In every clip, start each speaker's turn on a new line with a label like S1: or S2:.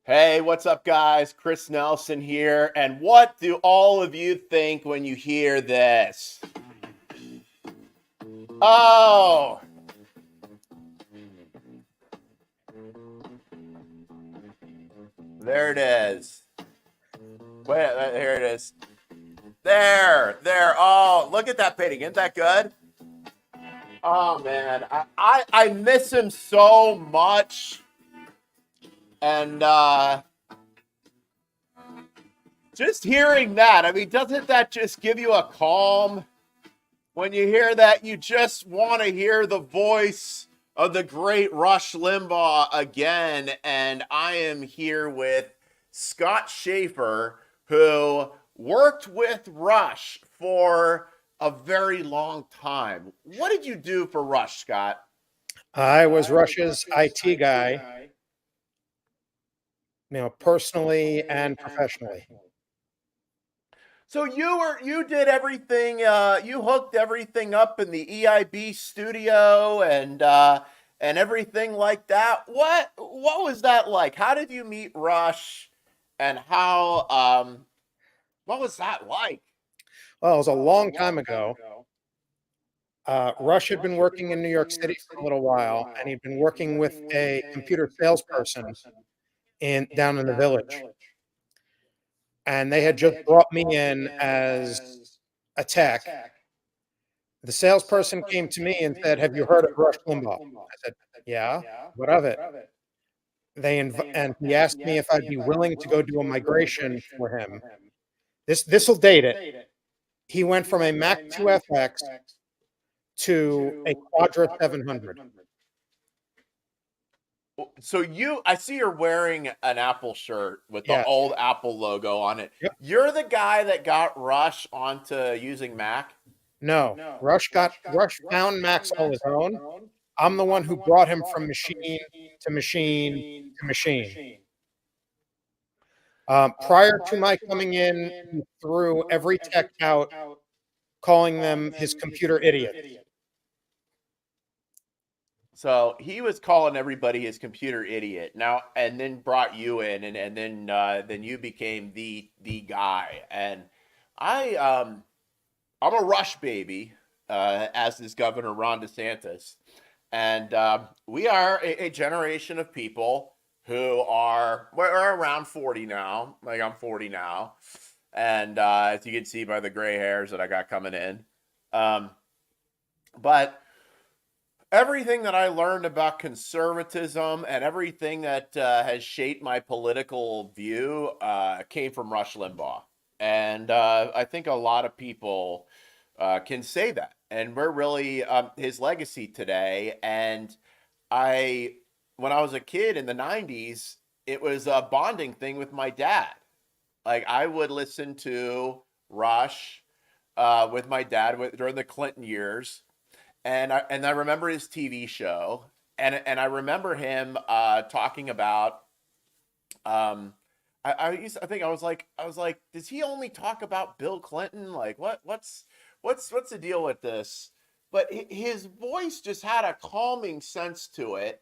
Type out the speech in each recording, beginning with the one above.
S1: Hey, what's up, guys? Chris Nelson here. And what do all of you think when you hear this? Oh, there it is. Wait, here it is. There. Oh, look at that painting. Isn't that good? Oh, man. I miss him so much. And just hearing that, I mean, doesn't that just give you a calm? When you hear that, you just want to hear the voice of the great Rush Limbaugh again. And I am here with Scott Schaefer, who worked with Rush for a very long time. What did you do for Rush, Scott?
S2: I was Rush's IT guy, personally and professionally.
S1: So you did everything. You hooked everything up in the EIB studio and everything like that. What was that like? How did you meet Rush, and how what was that like?
S2: Well, it was a long time ago. Rush had been working in New York City for a little while, and he'd been working with a computer salesperson down in the village. And they had just brought me in as a tech. The salesperson came to me and said, "Have you heard of Rush Limbaugh?" I said, "Yeah. What of it?" And he asked me if I'd be willing to go do a migration for him. This will date it. He went from a Mac 2FX to a Quadra 700.
S1: So I see you're wearing an Apple shirt with the
S2: Yes.
S1: old Apple logo on it.
S2: Yep.
S1: You're the guy that got Rush onto using Mac.
S2: No, Rush found Macs on his own. I'm the one who brought him from machine to machine to machine. Prior to my coming in, he threw every tech out, calling them his computer idiot.
S1: So he was calling everybody his computer idiot now, and then brought you in, and then you became the guy. And I'm a Rush baby, as is Governor Ron DeSantis, and we are a generation of people who we're around 40 now. Like, I'm 40 now, and as you can see by the gray hairs that I got coming in, but everything that I learned about conservatism and everything that has shaped my political view came from Rush Limbaugh. And I think a lot of people can say that. And we're really his legacy today. And when I was a kid in the 90s, it was a bonding thing with my dad. Like, I would listen to Rush with my dad during the Clinton years, and I remember his TV show, and I remember him talking about. I think I was like, does he only talk about Bill Clinton? Like, what's the deal with this? But his voice just had a calming sense to it.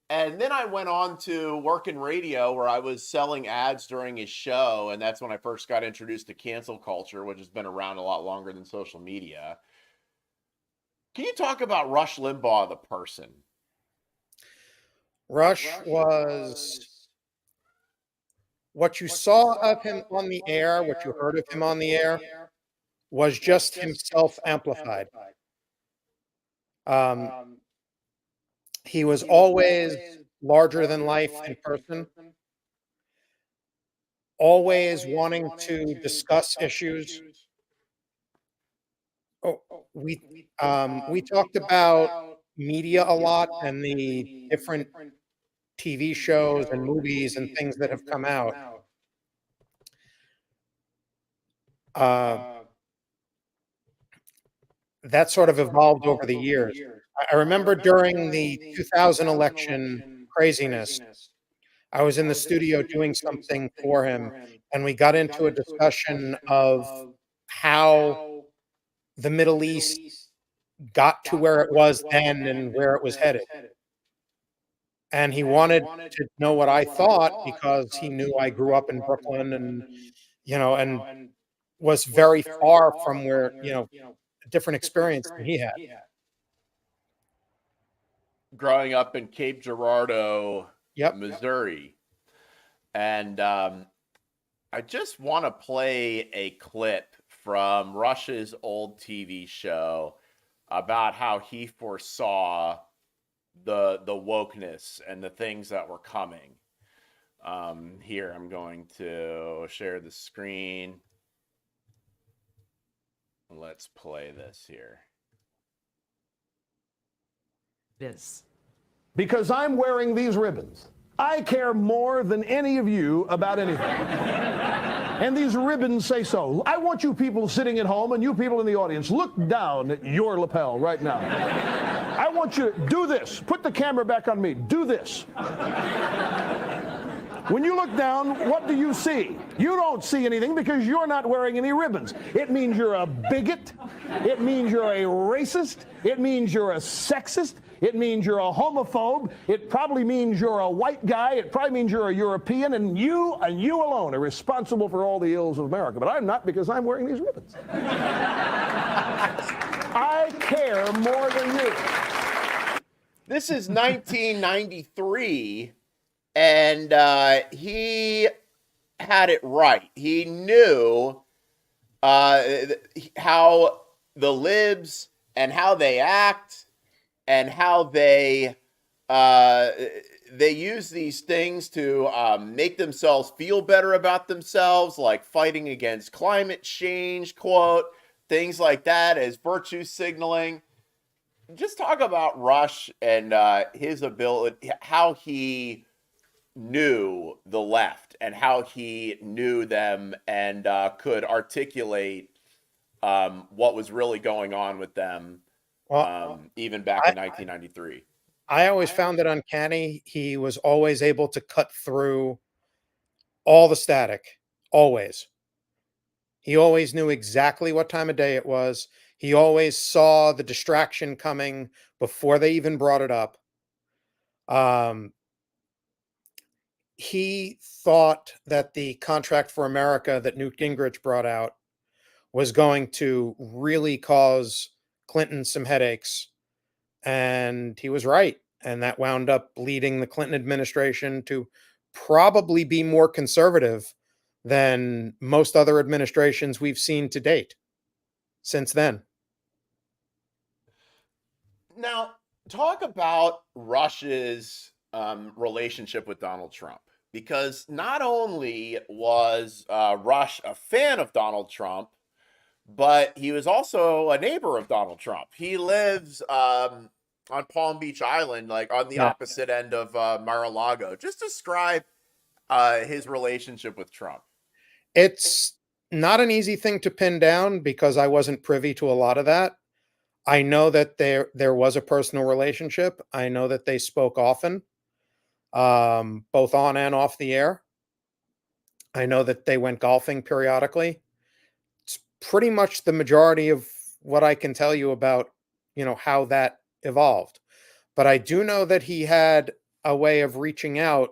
S1: And then I went on to work in radio, where I was selling ads during his show, and that's when I first got introduced to cancel culture, which has been around a lot longer than social media. Can you talk about Rush Limbaugh, the person?
S2: Rush was what you saw of him on the air, what you heard of him on the air, was just himself amplified. He was always larger than life in person, always wanting to discuss issues. Oh, we talked about media a lot and the different TV shows and movies and things that have come out. That sort of evolved over the years. I remember during the 2000 election craziness, I was in the studio doing something for him, and we got into a discussion of how the Middle East got to where it was then and where it was headed. and he wanted to know what I thought because he knew I grew up in Brooklyn and, and was very far from where, a different experience than he had.
S1: Growing up in Cape Girardeau,
S2: Yep.
S1: Missouri. And I just want to play a clip from Rush's old TV show about how he foresaw the wokeness and the things that were coming. Here, I'm going to share the screen. Let's play this here.
S3: This.
S4: Because I'm wearing these ribbons. I care more than any of you about anything. And these ribbons say so. I want you people sitting at home and you people in the audience, look down at your lapel right now. I want you to do this. Put the camera back on me. Do this. When you look down, what do you see? You don't see anything because you're not wearing any ribbons. It means you're a bigot. It means you're a racist. It means you're a sexist. It means you're a homophobe. It probably means you're a white guy. It probably means you're a European. And you alone are responsible for all the ills of America. But I'm not, because I'm wearing these ribbons. I care more than you.
S1: This is 1993, and he had it right. He knew how the libs and how they act and how they use these things to make themselves feel better about themselves, like fighting against climate change, quote, things like that as virtue signaling. Just talk about Rush and his ability, how he knew the left and how he knew them and could articulate what was really going on with them, even back in 1993.
S2: I always found it uncanny. He was always able to cut through all the static, always. He always knew exactly what time of day it was. He always saw the distraction coming before they even brought it up. He thought that the Contract for America that Newt Gingrich brought out was going to really cause Clinton some headaches. And he was right. And that wound up leading the Clinton administration to probably be more conservative than most other administrations we've seen to date since then.
S1: Now, talk about Rush's relationship with Donald Trump, because not only was Rush a fan of Donald Trump, but he was also a neighbor of Donald Trump. He lives on Palm Beach Island, like on the opposite end of Mar-a-Lago. Just describe his relationship with Trump.
S2: It's not an easy thing to pin down because I wasn't privy to a lot of that. I know that there was a personal relationship. I know that they spoke often, both on and off the air. I know that they went golfing periodically. It's pretty much the majority of what I can tell you about, how that evolved. But I do know that he had a way of reaching out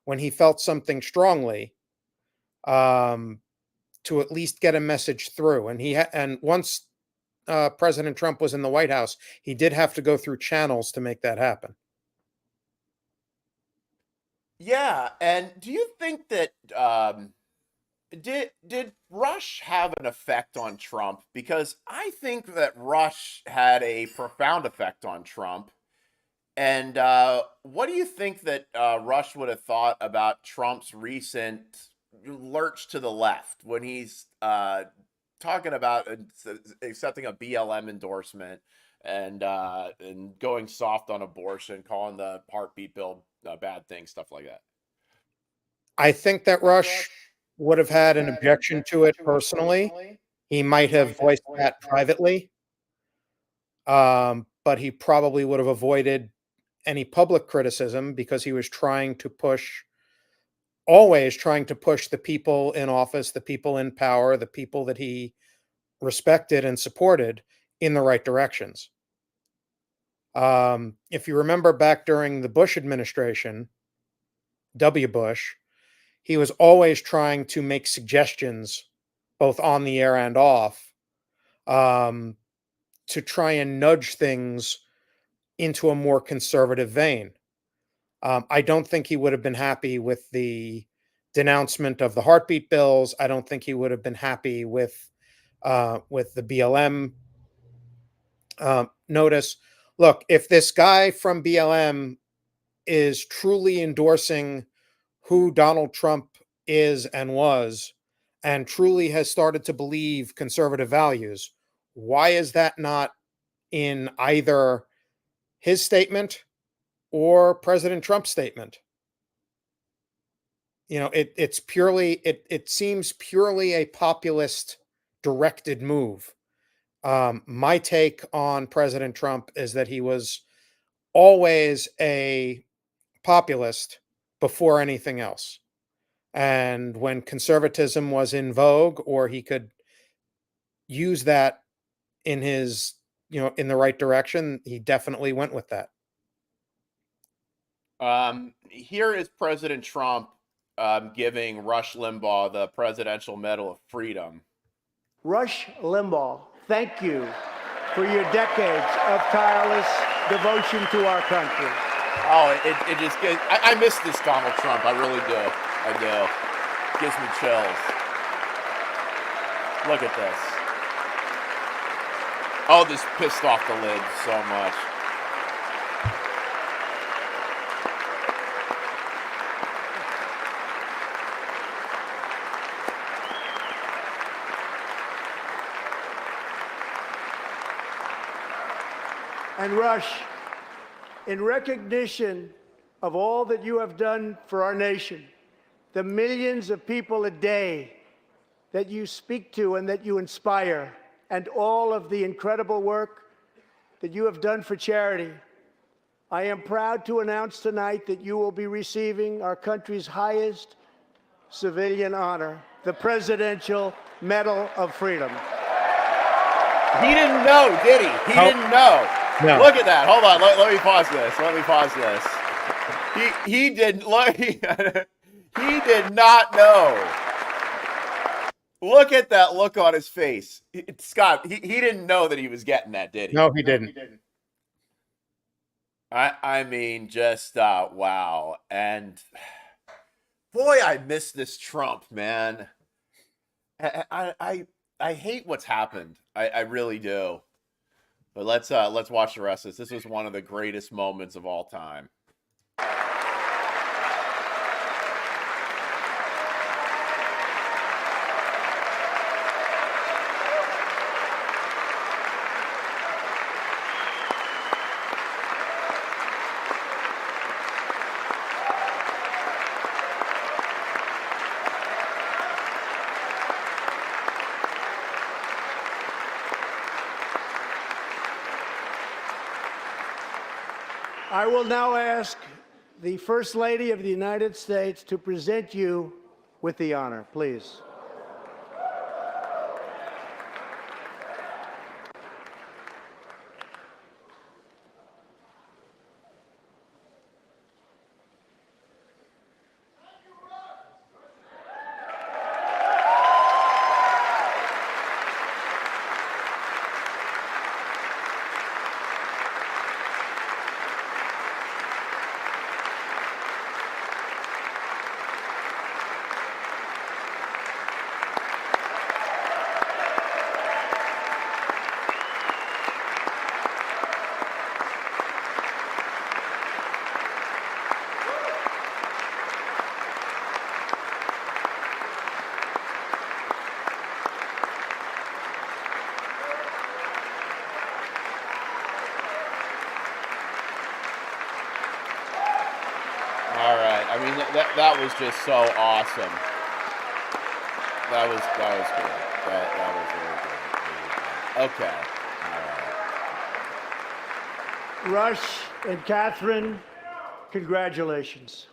S2: when he felt something strongly, to at least get a message through. And and once President Trump was in the White House, he did have to go through channels to make that happen.
S1: Yeah, and do you think that did Rush have an effect on Trump? Because I think that Rush had a profound effect on Trump. And what do you think that Rush would have thought about Trump's recent lurch to the left when he's talking about accepting a BLM endorsement and going soft on abortion, calling the heartbeat bill a bad thing, stuff like that?
S2: I think that Rush would have had an objection to it personally. He might have voiced that privately, but he probably would have avoided any public criticism because he was always trying to push the people in office, the people in power, the people that he respected and supported in the right directions. If you remember back during the Bush administration, W. Bush, he was always trying to make suggestions, both on the air and off, um, to try and nudge things into a more conservative vein. I don't think he would have been happy with the denouncement of the heartbeat bills. I don't think he would have been happy with the BLM notice. Look, if this guy from BLM is truly endorsing who Donald Trump is and was, and truly has started to believe conservative values, why is that not in either his statement or President Trump's statement? It's purely, it seems purely a populist directed move. My take on President Trump is that he was always a populist before anything else. And when conservatism was in vogue, or he could use that in his, in the right direction, he definitely went with that.
S1: Here is President Trump giving Rush Limbaugh the Presidential Medal of Freedom.
S3: Rush Limbaugh, thank you for your decades of tireless devotion to our country.
S1: Oh, it just gives, I miss this Donald Trump. I really do. I do. Gives me chills. Look at this. Oh, this pissed off the lid so much.
S3: And Rush, in recognition of all that you have done for our nation, the millions of people a day that you speak to and that you inspire, and all of the incredible work that you have done for charity, I am proud to announce tonight that you will be receiving our country's highest civilian honor, the Presidential Medal of Freedom.
S1: He didn't know, did he? He didn't know.
S2: No.
S1: Look at that. Hold on. Let me pause this. Let me pause this. He didn't look. He did not know. Look at that look on his face, Scott. He didn't know that he was getting that, did he?
S2: No, he didn't.
S1: I mean, just wow. And boy, I miss this Trump, man. I hate what's happened. I really do. But let's watch the rest of this. This was one of the greatest moments of all time.
S3: I will now ask the First Lady of the United States to present you with the honor, please.
S1: All right. I mean, that was just so awesome. That was good. That was really good. Okay. All right.
S3: Rush and Catherine, congratulations.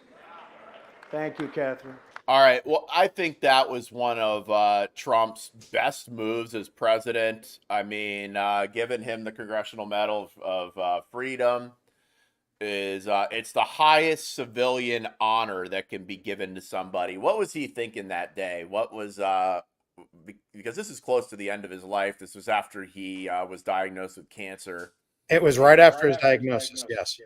S3: Thank you, Catherine.
S1: All right. Well, I think that was one of Trump's best moves as president. I mean, giving him the Congressional Medal of Freedom is it's the highest civilian honor that can be given to somebody. What was he thinking that day? What was because this is close to the end of his life. This was after he was diagnosed with cancer.
S2: It was right after his diagnosis, yes.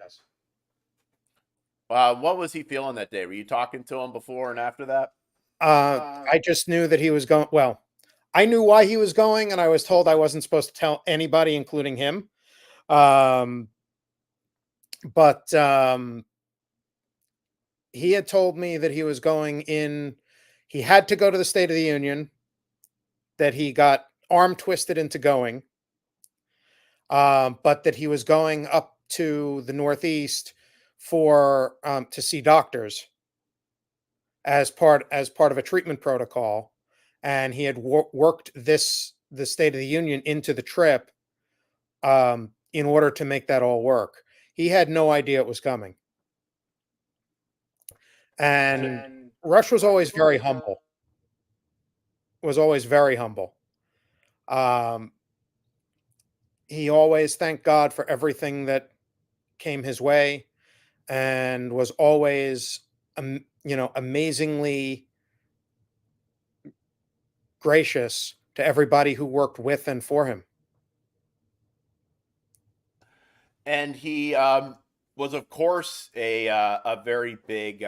S1: What was he feeling that day? Were you talking to him before and after that?
S2: I just knew that he was going. Well, I knew why he was going, and I was told I wasn't supposed to tell anybody, including him. But he had told me that he was going in. He had to go to the State of the Union, that he got arm twisted into going, but that he was going up to the Northeast for to see doctors as part of a treatment protocol, and he had worked the State of the Union into the trip in order to make that all work. He had no idea it was coming, and Rush was always very humble. Was always very humble. He always thanked God for everything that came his way, and was always, amazingly gracious to everybody who worked with and for him.
S1: And he was, of course, a very big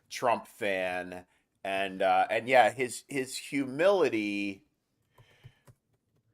S1: Trump fan, and yeah, his humility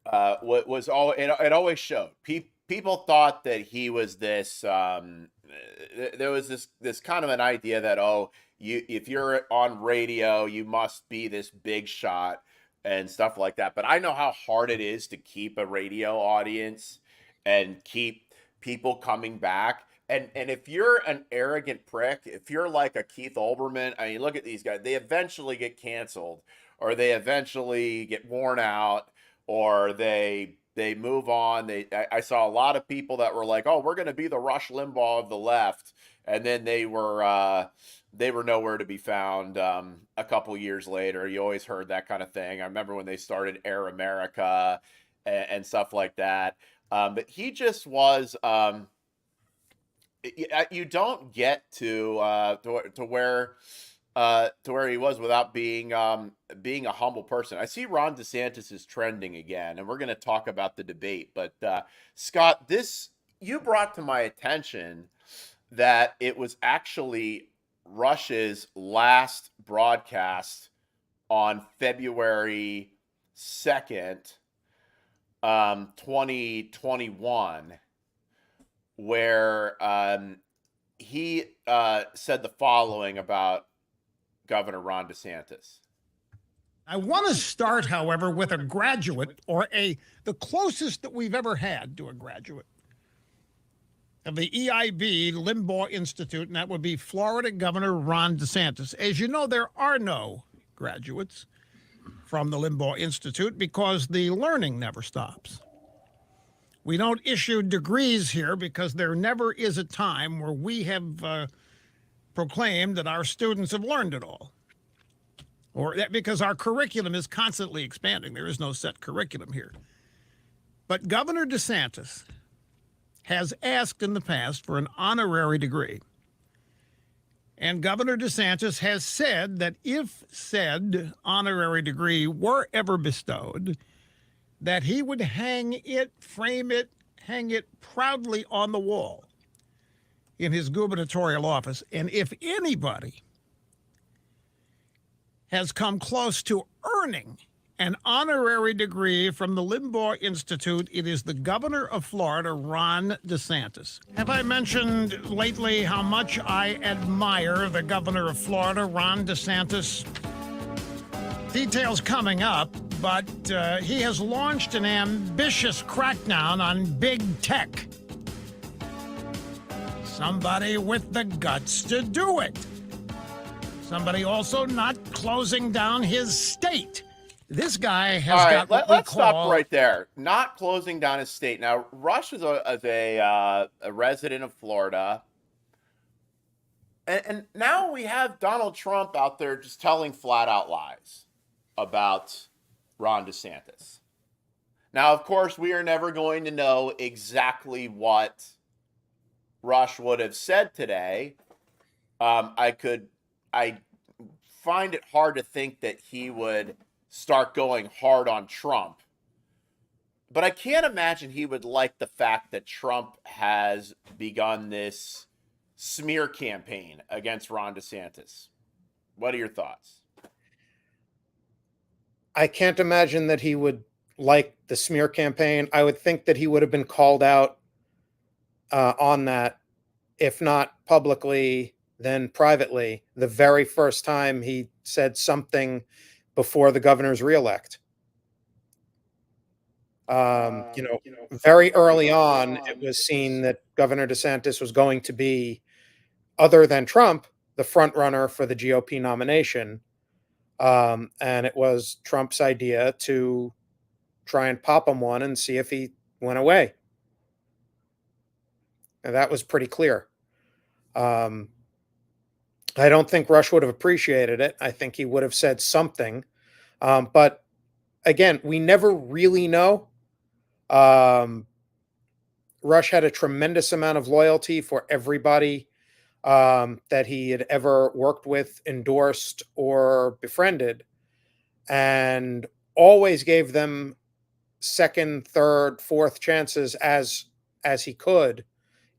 S1: was all it always showed. People thought that he was this. There was this kind of an idea that, oh, if you're on radio, you must be this big shot and stuff like that. But I know how hard it is to keep a radio audience and keep people coming back. And if you're an arrogant prick, if you're like a Keith Olbermann, I mean, look at these guys. They eventually get canceled, or they eventually get worn out, or they move on. I saw a lot of people that were like, "Oh, we're going to be the Rush Limbaugh of the left," and then they were nowhere to be found. A couple years later, you always heard that kind of thing. I remember when they started Air America and stuff like that. But he just was. You don't get to where he was without being a humble person. I see Ron DeSantis is trending again, and we're going to talk about the debate. But Scott, you brought to my attention that it was actually Rush's last broadcast on February 2nd, 2021, where he said the following about Governor Ron DeSantis.
S5: I want to start, however, with a graduate, or the closest that we've ever had to a graduate of the EIB Limbaugh Institute, and that would be Florida Governor Ron DeSantis. As you know, there are no graduates from the Limbaugh Institute because the learning never stops. We don't issue degrees here because there never is a time where we have proclaimed that our students have learned it all. Or that because our curriculum is constantly expanding. There is no set curriculum here. But Governor DeSantis has asked in the past for an honorary degree. And Governor DeSantis has said that if said honorary degree were ever bestowed, that he would hang it, frame it, hang it proudly on the wall in his gubernatorial office. And if anybody has come close to earning an honorary degree from the Limbaugh Institute, it is the governor of Florida, Ron DeSantis. Have I mentioned lately how much I admire the governor of Florida, Ron DeSantis? Details coming up, but he has launched an ambitious crackdown on big tech. Somebody with the guts to do it. Somebody also not closing down his state. This guy has got what
S1: let's
S5: we call...
S1: stop right there. Not closing down his state. Now, Rush is a resident of Florida. And now we have Donald Trump out there just telling flat out lies about Ron DeSantis. Now, of course, we are never going to know exactly what Rush would have said today. I find it hard to think that he would start going hard on Trump. But I can't imagine he would like the fact that Trump has begun this smear campaign against Ron DeSantis. What are your thoughts?
S2: I can't imagine that he would like the smear campaign. I would think that he would have been called out on that, if not publicly, then privately, the very first time he said something before the governor's reelect. Very early on, it was seen that Governor DeSantis was going to be, other than Trump, the front runner for the GOP nomination. And it was Trump's idea to try and pop him one and see if he went away. And that was pretty clear. I don't think Rush would have appreciated it. I think he would have said something. But again, we never really know. Rush had a tremendous amount of loyalty for everybody that he had ever worked with, endorsed, or befriended, and always gave them second, third, fourth chances as he could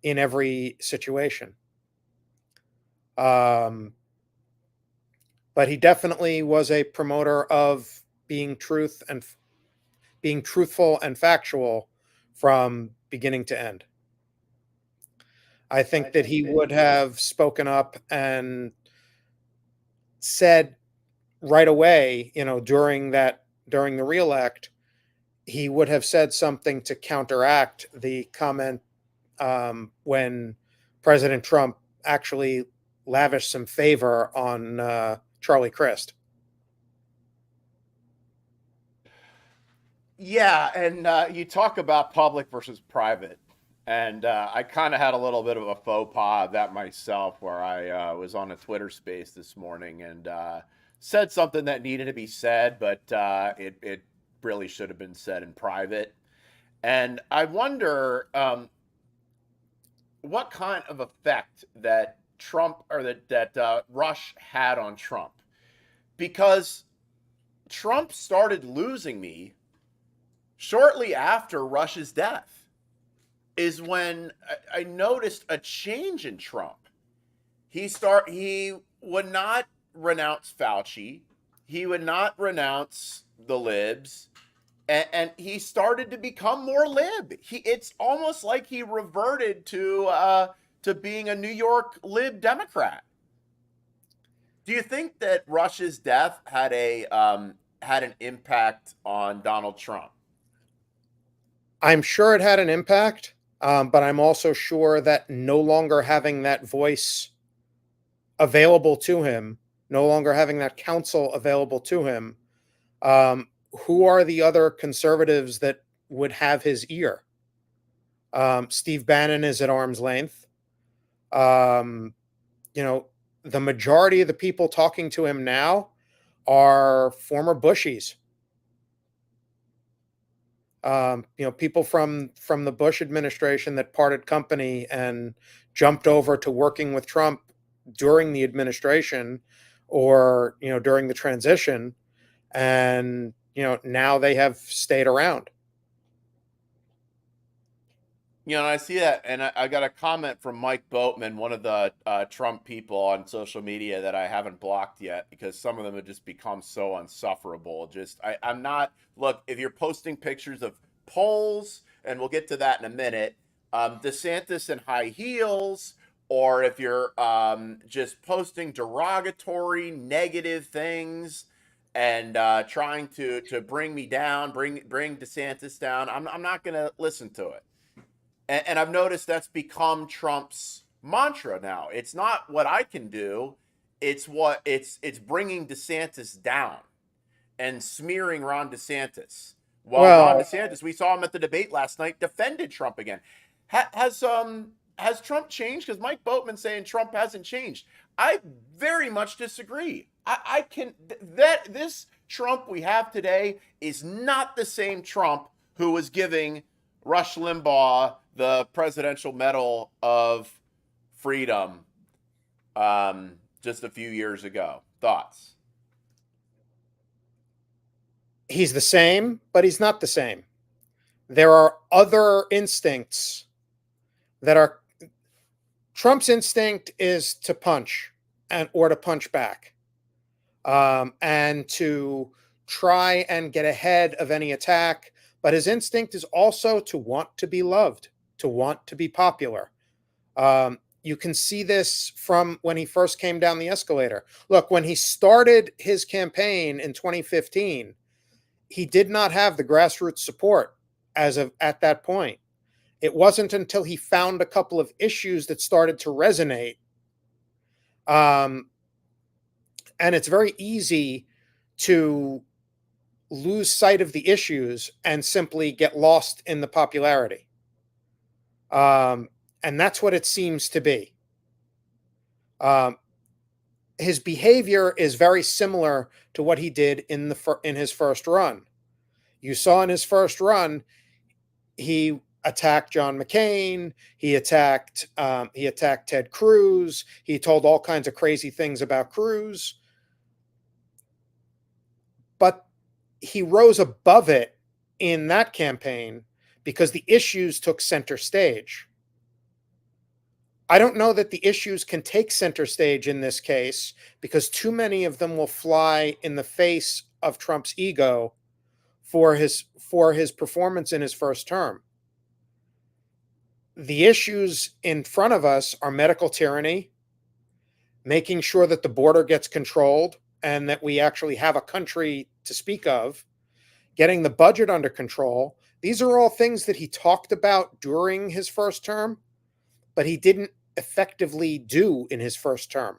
S2: in every situation. But he definitely was a promoter of being truthful and factual from beginning to end. I think that he would have spoken up and said right away, during the reelect, he would have said something to counteract the comment when President Trump actually lavished some favor on Charlie Crist.
S1: Yeah, and you talk about public versus private. And I kind of had a little bit of a faux pas of that myself, where I was on a Twitter space this morning and said something that needed to be said, but it really should have been said in private. And I wonder what kind of effect that Trump or that Rush had on Trump, because Trump started losing me shortly after Rush's death. Is when I noticed a change in Trump. He would not renounce Fauci. He would not renounce the libs, and he started to become more lib. It's almost like he reverted to being a New York lib Democrat. Do you think that Rush's death had an impact on Donald Trump?
S2: I'm sure it had an impact. But I'm also sure that no longer having that voice available to him, no longer having that counsel available to him, who are the other conservatives that would have his ear? Steve Bannon is at arm's length. The majority of the people talking to him now are former Bushies. People from the Bush administration that parted company and jumped over to working with Trump during the administration or, during the transition. And, now they have stayed around.
S1: And I see that, and I got a comment from Mike Boatman, one of the Trump people on social media that I haven't blocked yet, because some of them have just become so insufferable. I'm not, look, if you're posting pictures of polls, and we'll get to that in a minute, DeSantis in high heels, or if you're just posting derogatory, negative things, and trying to bring me down, bring DeSantis down, I'm not going to listen to it. And I've noticed that's become Trump's mantra now. It's not what I can do. It's bringing DeSantis down and smearing Ron DeSantis. Ron DeSantis, we saw him at the debate last night, defended Trump again. Has has Trump changed? Because Mike Boatman's saying Trump hasn't changed. I very much disagree. I can that this Trump we have today is not the same Trump who was giving Rush Limbaugh the Presidential Medal of Freedom just a few years ago. Thoughts?
S2: He's the same, but he's not the same. There are other instincts that are Trump's instinct is to punch or to punch back, and to try and get ahead of any attack. But his instinct is also to want to be loved, to want to be popular. You can see this from when he first came down the escalator. Look, when he started his campaign in 2015, he did not have the grassroots support at that point. It wasn't until he found a couple of issues that started to resonate. And it's very easy to lose sight of the issues and simply get lost in the popularity. And that's what it seems to be. His behavior is very similar to what he did in his first run. You saw in his first run, he attacked John McCain. He attacked Ted Cruz. He told all kinds of crazy things about Cruz. But he rose above it in that campaign because the issues took center stage. I don't know that the issues can take center stage in this case because too many of them will fly in the face of Trump's ego for his performance in his first term. The issues in front of us are medical tyranny, making sure that the border gets controlled and that we actually have a country to speak of, getting the budget under control. These are all things that he talked about during his first term, but he didn't effectively do in his first term.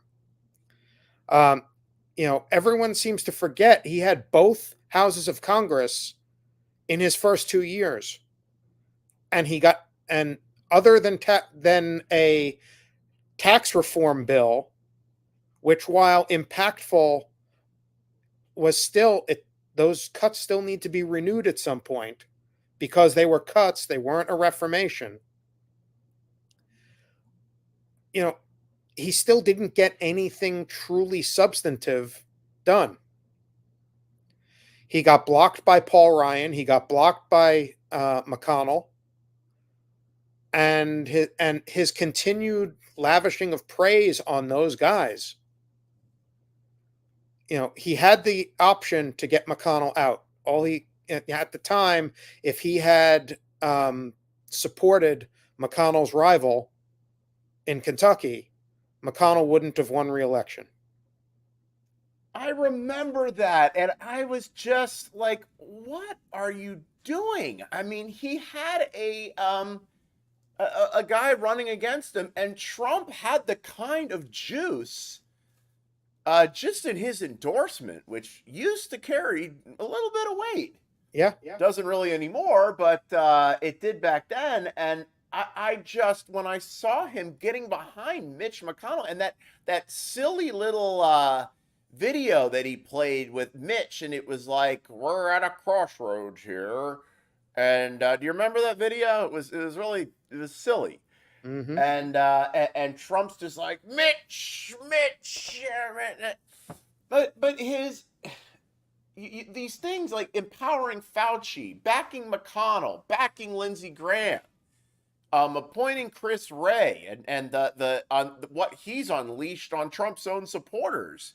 S2: Everyone seems to forget he had both houses of Congress in his first 2 years. And other than a tax reform bill, which while impactful was still, those cuts still need to be renewed at some point because they were cuts, they weren't a reformation. He still didn't get anything truly substantive done. He got blocked by Paul Ryan. He got blocked by McConnell. And his continued lavishing of praise on those guys. He had the option to get McConnell out. At the time, if he had supported McConnell's rival in Kentucky, McConnell wouldn't have won re-election.
S1: I remember that, and I was just like, "What are you doing?" I mean, he had a guy running against him, and Trump had the kind of juice just in his endorsement, which used to carry a little bit of weight.
S2: Yeah.
S1: Doesn't really anymore, but it did back then. And I just, when I saw him getting behind Mitch McConnell and that silly little video that he played with Mitch, and it was like, "We're at a crossroads here." And do you remember that video? It was silly.
S2: Mm-hmm.
S1: And Trump's just like, Mitch. But these things like empowering Fauci, backing McConnell, backing Lindsey Graham, appointing Chris Wray, and what he's unleashed on Trump's own supporters.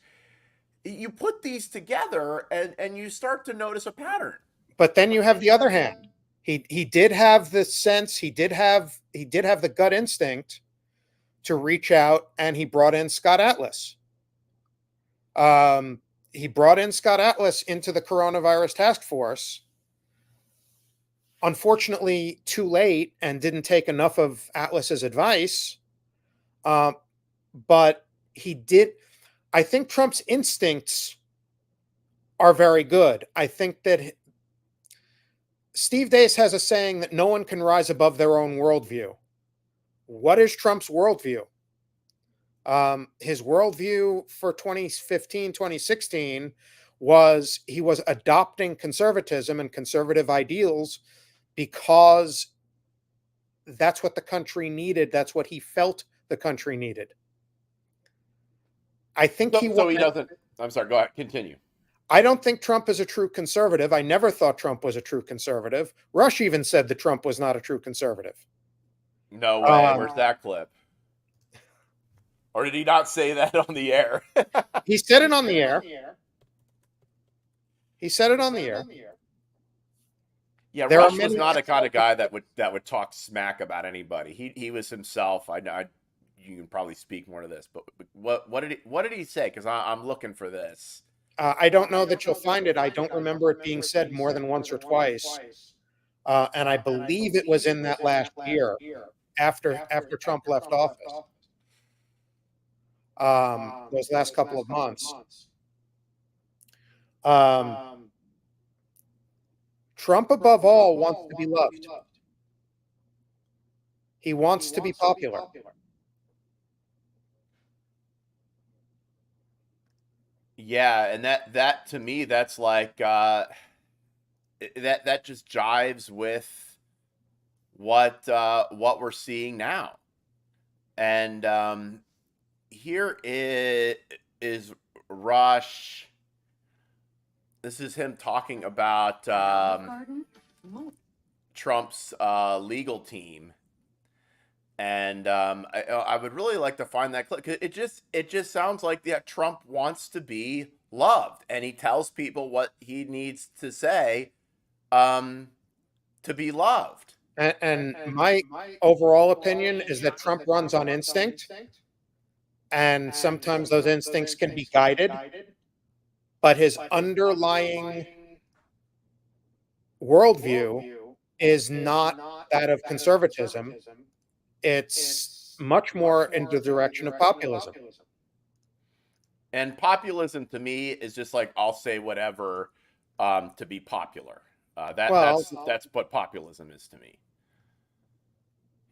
S1: You put these together and you start to notice a pattern.
S2: But then you have the other hand. He did have the sense, he did have the gut instinct to reach out, and he brought in Scott Atlas. He brought in Scott Atlas into the coronavirus task force. Unfortunately, too late, and didn't take enough of Atlas's advice. But he did. I think Trump's instincts are very good. I think that Steve Deace has a saying that no one can rise above their own worldview. What is Trump's worldview? His worldview for 2015, 2016 was he was adopting conservatism and conservative ideals because that's what the country needed. That's what he felt the country needed. I think
S1: he doesn't. I'm sorry. Go ahead. Continue.
S2: I don't think Trump is a true conservative. I never thought Trump was a true conservative. Rush even said that Trump was not a true conservative.
S1: No way. Where's that clip? Or did he not say that on the air?
S2: He said it on the air. He said it on the air.
S1: Yeah, Rush was not a kind of guy that would talk smack about anybody. He was himself. You can probably speak more to this, but what did he say? Because I'm looking for this.
S2: I don't know that you'll find it. I don't remember it being said more than once or twice, and I believe it was in that last year after Trump left office. Those last couple of months. Trump, above all, wants to be loved. He wants to be popular.
S1: Yeah, and that to me, that's like that just jives with what we're seeing now. And here is Rush. This is him talking about Trump's legal team. And I would really like to find that clip. It just sounds like Trump wants to be loved, and he tells people what he needs to say to be loved.
S2: And my overall opinion is that Trump runs on instinct, and sometimes those instincts can be guided, but his underlying worldview is not that of conservatism. It's much more in the direction of populism.
S1: And populism to me is just like, I'll say whatever to be popular. That's what populism is to me.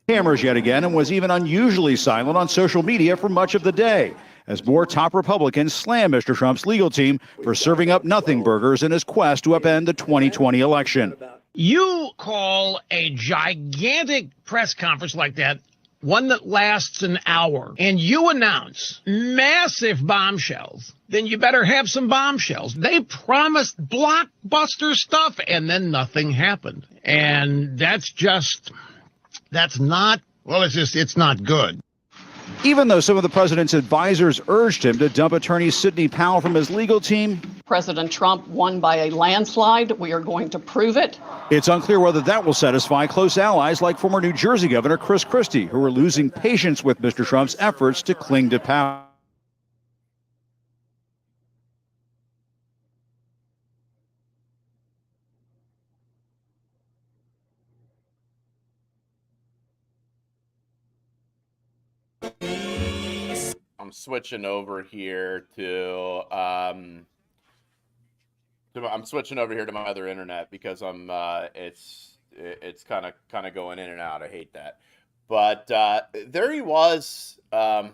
S6: Cameras yet again, and was even unusually silent on social media for much of the day, as more top Republicans slam Mr. Trump's legal team for serving up nothing burgers in his quest to upend the 2020 election.
S5: You call a gigantic press conference like that, one that lasts an hour, and you announce massive bombshells, then you better have some bombshells. They promised blockbuster stuff, and then nothing happened. And it's not good.
S6: Even though some of the president's advisors urged him to dump attorney Sidney Powell from his legal team,
S7: President Trump won by a landslide. We are going to prove it.
S6: It's unclear whether that will satisfy close allies like former New Jersey Governor Chris Christie, who are losing patience with Mr. Trump's efforts to cling to power.
S1: I'm switching over here to my other internet because it's kind of going in and out. I hate that. But there he was. I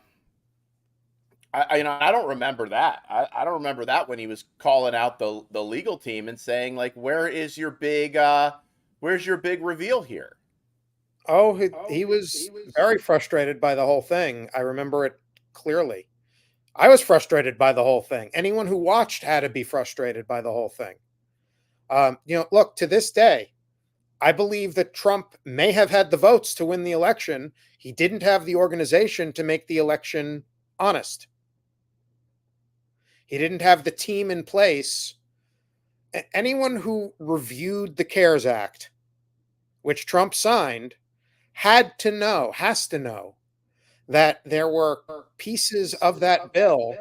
S1: don't remember that. I don't remember that when he was calling out the legal team and saying, like, where's your big reveal here?
S2: Oh, he was very frustrated by the whole thing. I remember it clearly. I was frustrated by the whole thing. Anyone who watched had to be frustrated by the whole thing. Look, to this day, I believe that Trump may have had the votes to win the election. He didn't have the organization to make the election honest. He didn't have the team in place. Anyone who reviewed the CARES Act, which Trump signed, has to know that there were pieces of that bill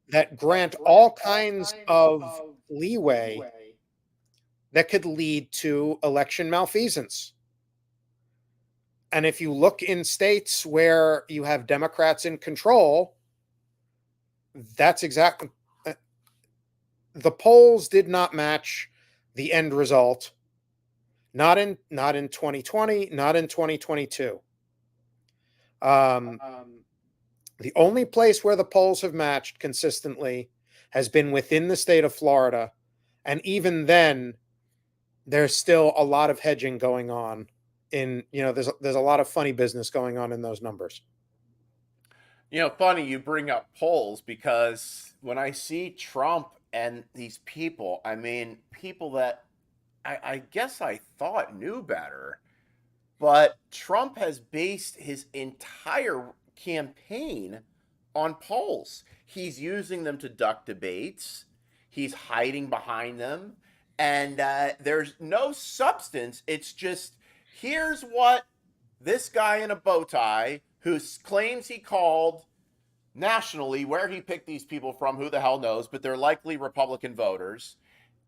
S2: that grant all kinds of leeway that could lead to election malfeasance. And if you look in states where you have Democrats in control, that's exactly... The polls did not match the end result. Not in 2020, not in 2022. Um, the only place where the polls have matched consistently has been within the state of Florida. And even then, there's still a lot of hedging going on there's a lot of funny business going on in those numbers.
S1: Funny you bring up polls, because when I see Trump and these people, I mean, people that I guess I thought knew better, but Trump has based his entire campaign on polls. He's using them to duck debates. He's hiding behind them. And there's no substance. It's just, here's what this guy in a bow tie who claims he called nationally, where he picked these people from, who the hell knows, but they're likely Republican voters.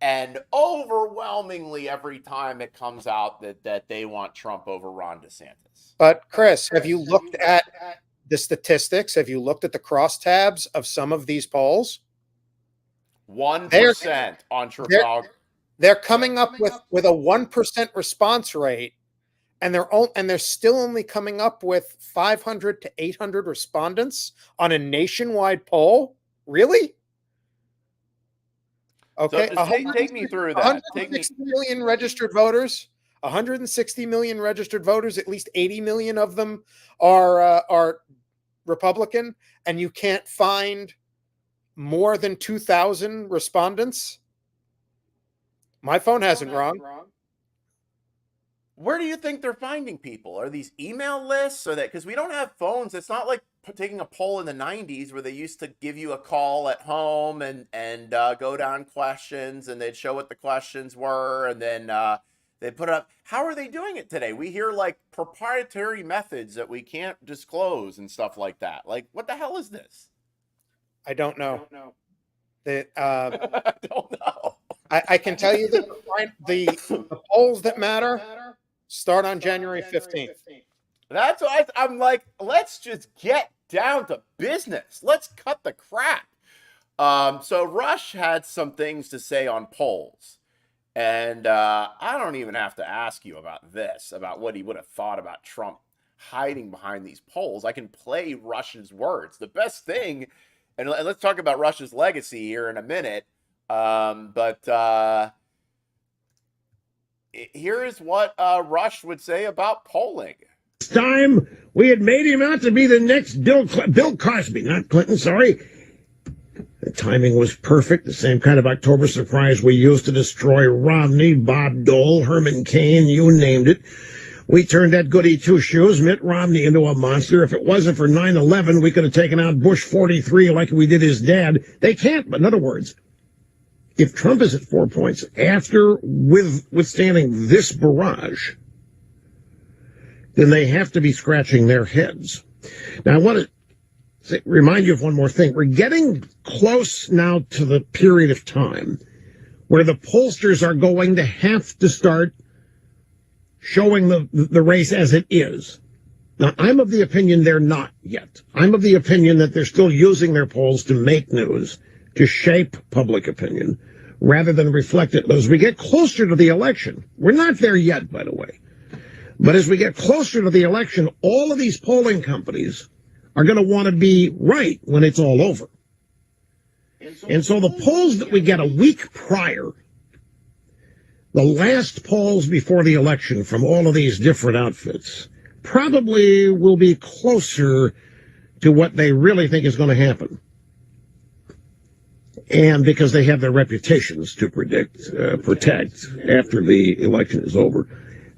S1: And overwhelmingly, every time it comes out that they want Trump over Ron DeSantis.
S2: But Chris, have you looked at the statistics? Have you looked at the crosstabs of some of these polls?
S1: 1% on Trafalgar.
S2: They're coming up with a 1% response rate, and they're still only coming up with 500 to 800 respondents on a nationwide poll. Really? Okay,
S1: so take me through that.
S2: 160 million registered voters. 160 million registered voters. At least 80 million of them are Republican, and you can't find more than 2,000 respondents. My phone hasn't rung.
S1: Where do you think they're finding people? Are these email lists, or that, because we don't have phones? It's not like taking a poll in the 90s where they used to give you a call at home and go down questions, and they'd show what the questions were, and then they put it up. How are they doing it today? We hear like proprietary methods that we can't disclose and stuff like that. Like, what the hell is this?
S2: I don't know.
S1: I don't know.
S2: I can tell you that the polls that matter start on January 15th.
S1: That's why I'm like, let's just get down to business. Let's cut the crap. So Rush had some things to say on polls. And I don't even have to ask you about this, about what he would have thought about Trump hiding behind these polls. I can play Rush's words. The best thing, and let's talk about Rush's legacy here in a minute. But here is what Rush would say about polling.
S8: This time we had made him out to be the next Bill Cosby, not Clinton, sorry. The timing was perfect, the same kind of October surprise we used to destroy Romney, Bob Dole, Herman Cain, you named it. We turned that goody two-shoes, Mitt Romney, into a monster. If it wasn't for 9/11, we could have taken out Bush 43 like we did his dad. They can't, but in other words, if Trump is at 4 points after withstanding this barrage, then they have to be scratching their heads. Now, I want to remind you of one more thing. We're getting close now to the period of time where the pollsters are going to have to start showing the race as it is. Now, I'm of the opinion they're not yet. I'm of the opinion that they're still using their polls to make news, to shape public opinion, rather than reflect it. But as we get closer to the election, we're not there yet, by the way, but as we get closer to the election, all of these polling companies are going to want to be right when it's all over. And so the polls that we get a week prior, the last polls before the election from all of these different outfits, probably will be closer to what they really think is going to happen. And because they have their reputations to protect after the election is over.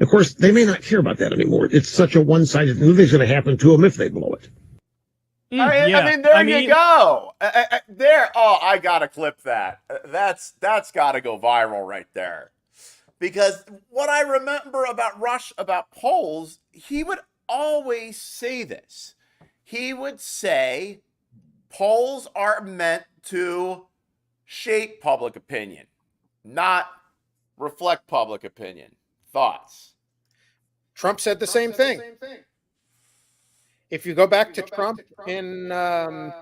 S8: Of course, they may not care about that anymore. It's such a one-sided, nothing's going to happen to them if they blow it.
S1: I mean, there you go. There. Oh, I gotta clip that. That's gotta go viral right there. Because what I remember about Rush, about polls, he would always say this. He would say, polls are meant to shape public opinion, not reflect public opinion. Thoughts?
S2: Trump said the same thing. If you go back to Trump in, I'm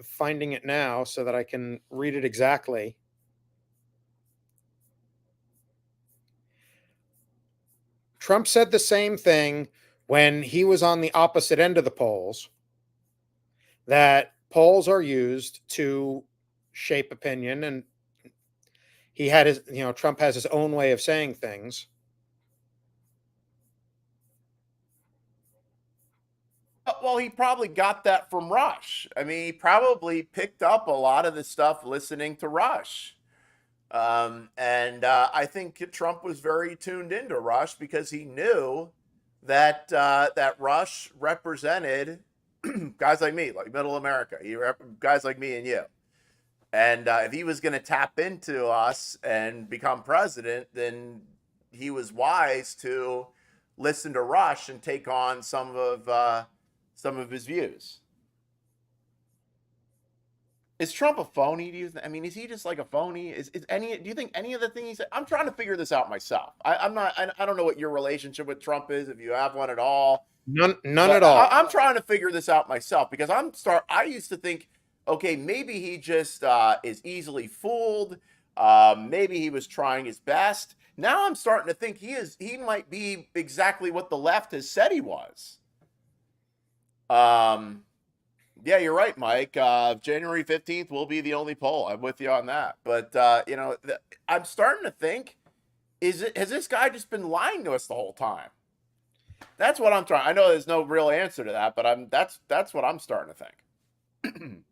S2: finding it now so that I can read it exactly. Trump said the same thing when he was on the opposite end of the polls, that polls are used to shape opinion, and he had his, Trump has his own way of saying things.
S1: Well, he probably got that from Rush. I mean, he probably picked up a lot of the stuff listening to Rush. And I think Trump was very tuned into Rush because he knew that that Rush represented guys like me, like Middle America. Guys like me and you. And if he was going to tap into us and become president, then he was wise to listen to Rush and take on some of his views. Is Trump a phony? I mean, is he just like a phony? Do you think any of the things he said? I'm trying to figure this out myself. I'm not. I don't know what your relationship with Trump is, if you have one at all.
S2: None at all.
S1: I'm trying to figure this out myself because I used to think, okay, maybe he just is easily fooled. Maybe he was trying his best. Now I'm starting to think he might be exactly what the left has said he was. Yeah, you're right, Mike. January 15th will be the only poll. I'm with you on that. But I'm starting to think, has this guy just been lying to us the whole time? That's what I'm trying. I know there's no real answer to that, but that's what I'm starting to think.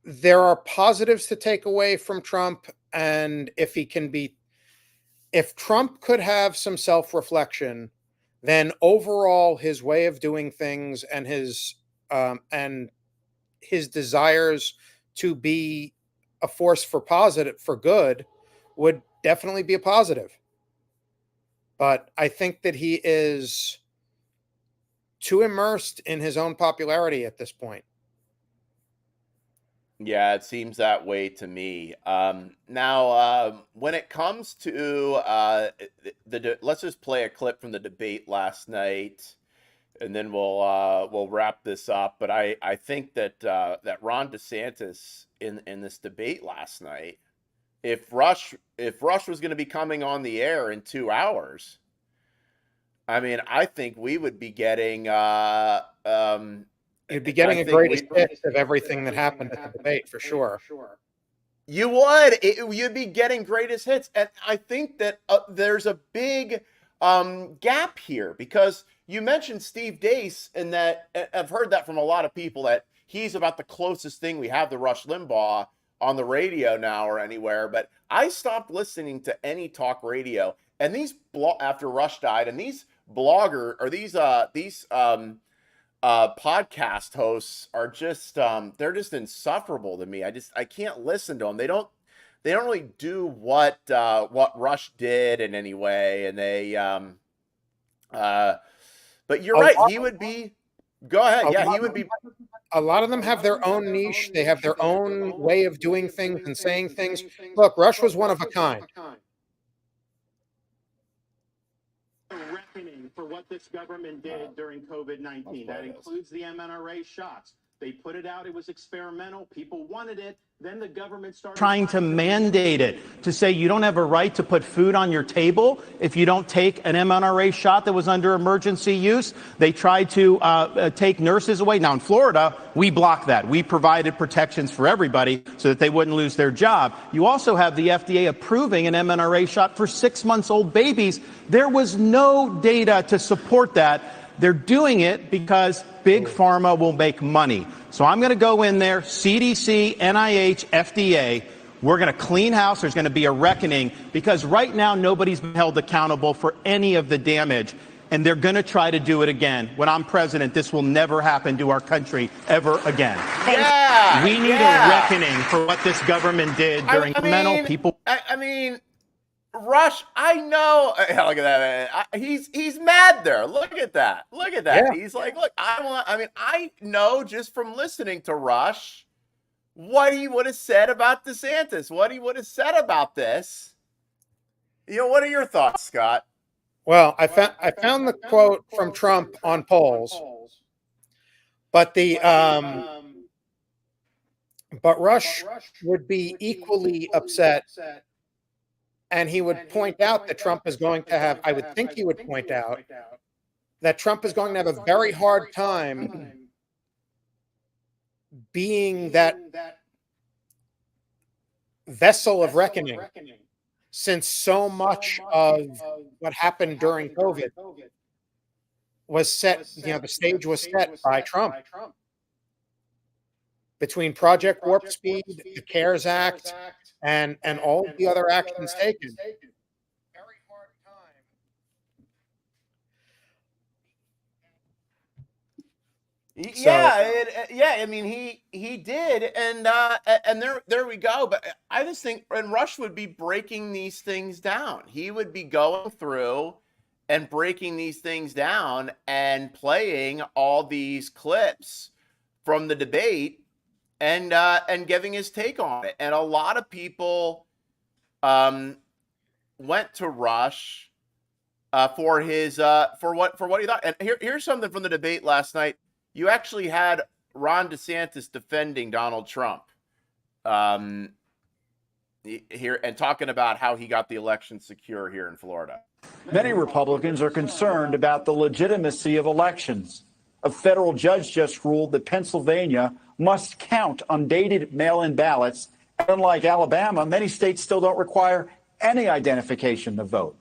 S2: There are positives to take away from Trump, and if Trump could have some self-reflection, then overall his way of doing things and his desires to be a force for good would definitely be a positive. But I think that he is too immersed in his own popularity at this point.
S1: Yeah, it seems that way to me. Now, when it comes to let's just play a clip from the debate last night, and then we'll wrap this up. But I think that Ron DeSantis in this debate last night, if Rush was going to be coming on the air in 2 hours, I mean, I think we would be getting
S2: You'd be getting a greatest hits of everything that happened at the debate for sure.
S1: You would. You'd be getting greatest hits, and I think that there's a big gap here because you mentioned Steve Deace, and that I've heard that from a lot of people that he's about the closest thing we have to Rush Limbaugh on the radio now or anywhere. But I stopped listening to any talk radio, and after Rush died, and these podcast hosts are just they're just insufferable to me. I can't listen to them. They don't really do what Rush did in any way, and they but you're right, he would be. Go ahead. Yeah, he would be.
S2: A lot of them have their own niche. They have their own way of doing things and saying things. Look, Rush was one of a kind.
S9: Reckoning for what this government did during COVID-19. That includes the mRNA shots. They put it out. It was experimental. People wanted it. Then the government started trying to mandate it, to say you don't have a right to put food on your table if you don't take an mRNA shot that was under emergency use. They tried to take nurses away. Now, in Florida, we blocked that. We provided protections for everybody so that they wouldn't lose their job. You also have the FDA approving an mRNA shot for 6-month-old babies. There was no data to support that. They're doing it because big pharma will make money. So I'm going to go in there, CDC, NIH, FDA. We're going to clean house. There's going to be a reckoning because right now nobody's been held accountable for any of the damage. And they're going to try to do it again. When I'm president, this will never happen to our country ever again.
S1: Yeah,
S9: we need a reckoning for what this government did during people.
S1: I mean, Rush, I know. Look at that, man. He's mad there. Look at that. Look at that. Yeah. He's like, look, I know just from listening to Rush what he would have said about DeSantis, what he would have said about this. What are your thoughts, Scott?
S2: Well, I found the quote from Trump on polls, but but Rush would be equally upset. And he would point out that Trump is going to have, I would think he would point out that Trump is going to have a very hard time being that vessel of reckoning, since so much of what happened during COVID was set, the stage was set by Trump. Between Project Warp Speed, the CARES Act, and all of the other actions taken. Very hard time.
S1: Yeah. I mean, he did, and there we go. But I just think, and Rush would be breaking these things down. He would be going through and breaking these things down and playing all these clips from the debate and giving his take on it. And a lot of people went to Rush for his for what he thought. And here's something from the debate last night. You actually had Ron DeSantis defending Donald Trump here and talking about how he got the election secure here in Florida.
S10: Many Republicans are concerned about the legitimacy of elections. A federal judge just ruled that Pennsylvania must count undated mail-in ballots. Unlike Alabama, many states still don't require any identification to vote.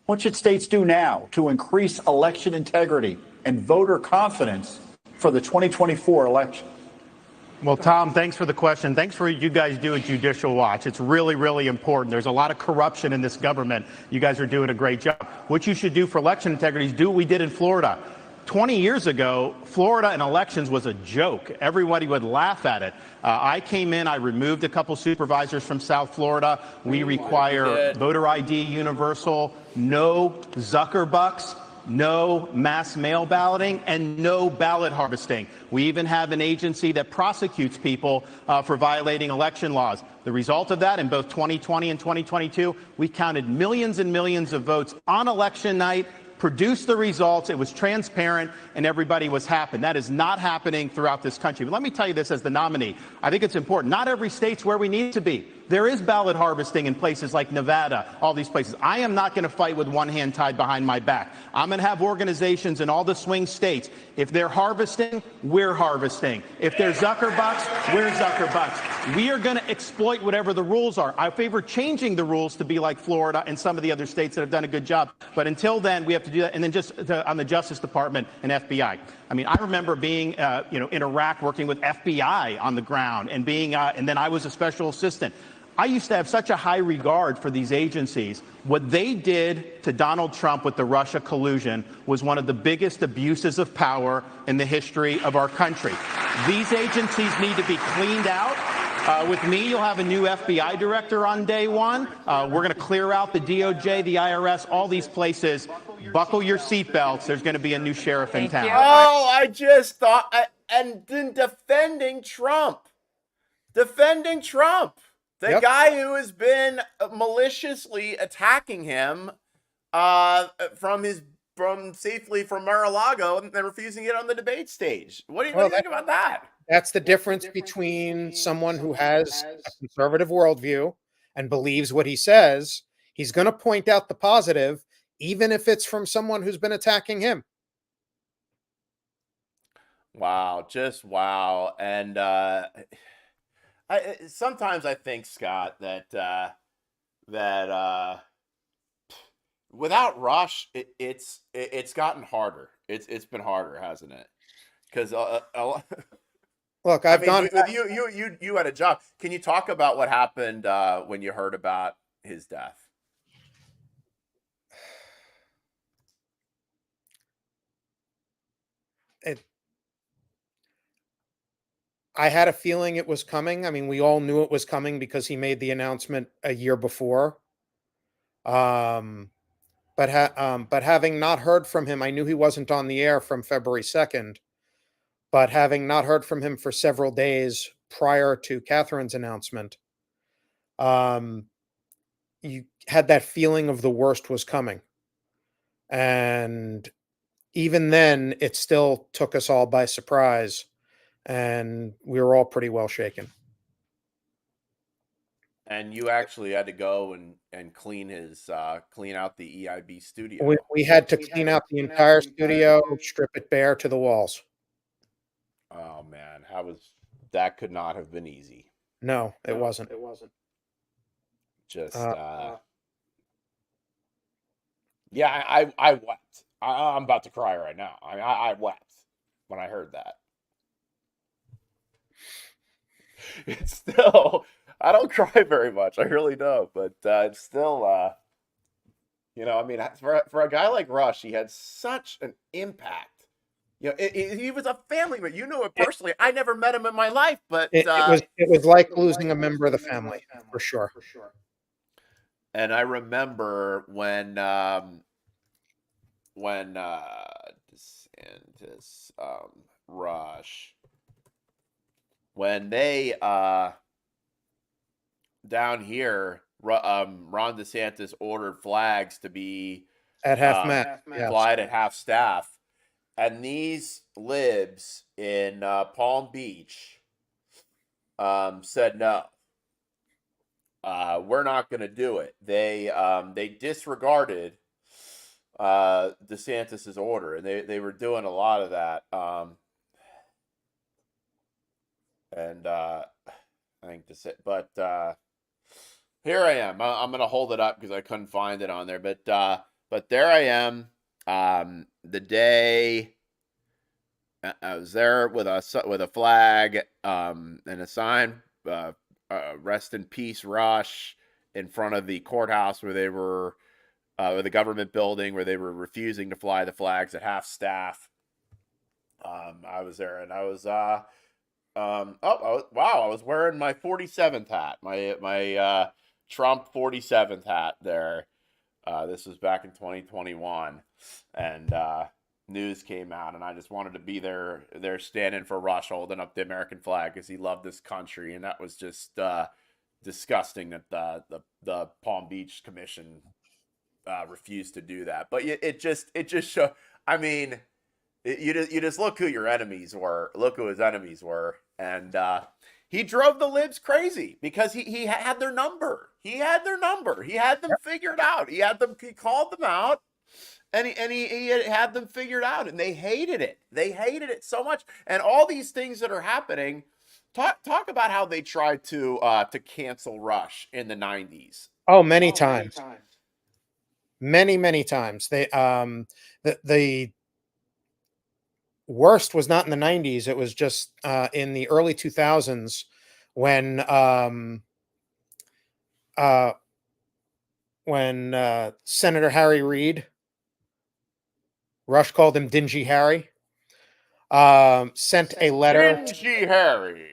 S10: What should states do now to increase election integrity and voter confidence for the 2024 election?
S9: Well, Tom, thanks for the question. Thanks for what you guys do at Judicial Watch. It's really, really important. There's a lot of corruption in this government. You guys are doing a great job. What you should do for election integrity is do what we did in Florida. 20 years ago, Florida and elections was a joke. Everybody would laugh at it. I came in, I removed a couple supervisors from South Florida. We require voter ID universal, no Zuckerbucks, no mass mail balloting, and no ballot harvesting. We even have an agency that prosecutes people for violating election laws. The result of that, in both 2020 and 2022, we counted millions and millions of votes on election night, produced the results, it was transparent, and everybody was happy. That is not happening throughout this country. But let me tell you this as the nominee. I think it's important. Not every state's where we need to be. There is ballot harvesting in places like Nevada, all these places. I am not going to fight with one hand tied behind my back. I'm going to have organizations in all the swing states. If they're harvesting, we're harvesting. If they're Zuckerbucks, we're Zuckerbucks. We are going to exploit whatever the rules are. I favor changing the rules to be like Florida and some of the other states that have done a good job. But until then, we have to do that. And then just on the Justice Department and FBI. I mean, I remember being, in Iraq working with FBI on the ground and being, and then I was a special assistant. I used to have such a high regard for these agencies. What they did to Donald Trump with the Russia collusion was one of the biggest abuses of power in the history of our country. These agencies need to be cleaned out. With me, you'll have a new FBI director on day one. We're going to clear out the DOJ, the IRS, all these places. Buckle your seatbelts. There's going to be a new sheriff in town.
S1: Oh, I just thought, and then defending Trump. The guy who has been maliciously attacking him from safely from Mar-a-Lago and then refusing to get on the debate stage. What do you think about that?
S2: That's the difference between someone who has a conservative worldview and believes what he says. He's going to point out the positive, even if it's from someone who's been attacking him.
S1: Wow, just wow. And sometimes I think, Scott, that without Rush, it's gotten harder. It's been harder, hasn't it? Because
S2: look,
S1: you had a job. Can you talk about what happened when you heard about his death?
S2: I had a feeling it was coming. I mean, we all knew it was coming because he made the announcement a year before. But having not heard from him, I knew he wasn't on the air from February 2nd. But having not heard from him for several days prior to Catherine's announcement, you had that feeling of the worst was coming. And even then, it still took us all by surprise. And we were all pretty well shaken.
S1: And you actually had to go and clean clean out the EIB studio.
S2: We had to clean out the entire studio, strip it bare to the walls.
S1: Oh man, that could not have been easy.
S2: No, it wasn't.
S1: Just yeah, I wept. I'm about to cry right now. I wept when I heard that. It's still, I don't cry very much. I really don't, but it's still, I mean, for a guy like Rush, he had such an impact. He was a family man. You know it personally. I never met him in my life, but
S2: It was like losing a member of the family, for sure.
S1: And I remember when DeSantis, Rush, when they down here, Ron DeSantis ordered flags to be
S2: at half mast,
S1: flied at half staff, and these libs in Palm Beach said no. We're not going to do it. They disregarded DeSantis's order, and they were doing a lot of that. And I think but here I am. I'm going to hold it up because I couldn't find it on there. But there I am. The day I was there with a flag and a sign. Rest in peace, Rush, in front of the courthouse where they were, or the government building where they were refusing to fly the flags at half staff. I was there, and I was, wow, I was wearing my 47th hat, my Trump 47th hat there. This was back in 2021, and news came out, and I just wanted to be there standing for Rush, holding up the American flag because he loved this country, and that was just disgusting that the Palm Beach Commission refused to do that. But it just showed. I mean, you just look who your enemies were. Look who his enemies were, and he drove the libs crazy because he had their number. He had their number. He had them figured out. He called them out. And he had them figured out, and they hated it. They hated it so much. And all these things that are happening, talk about how they tried to cancel Rush in the 90s.
S2: Oh, many times. Many times. They the worst was not in the 90s. It was just in the early 2000s when Senator Harry Reid, Rush called him Dingy Harry, sent a letter.
S1: Dingy Harry.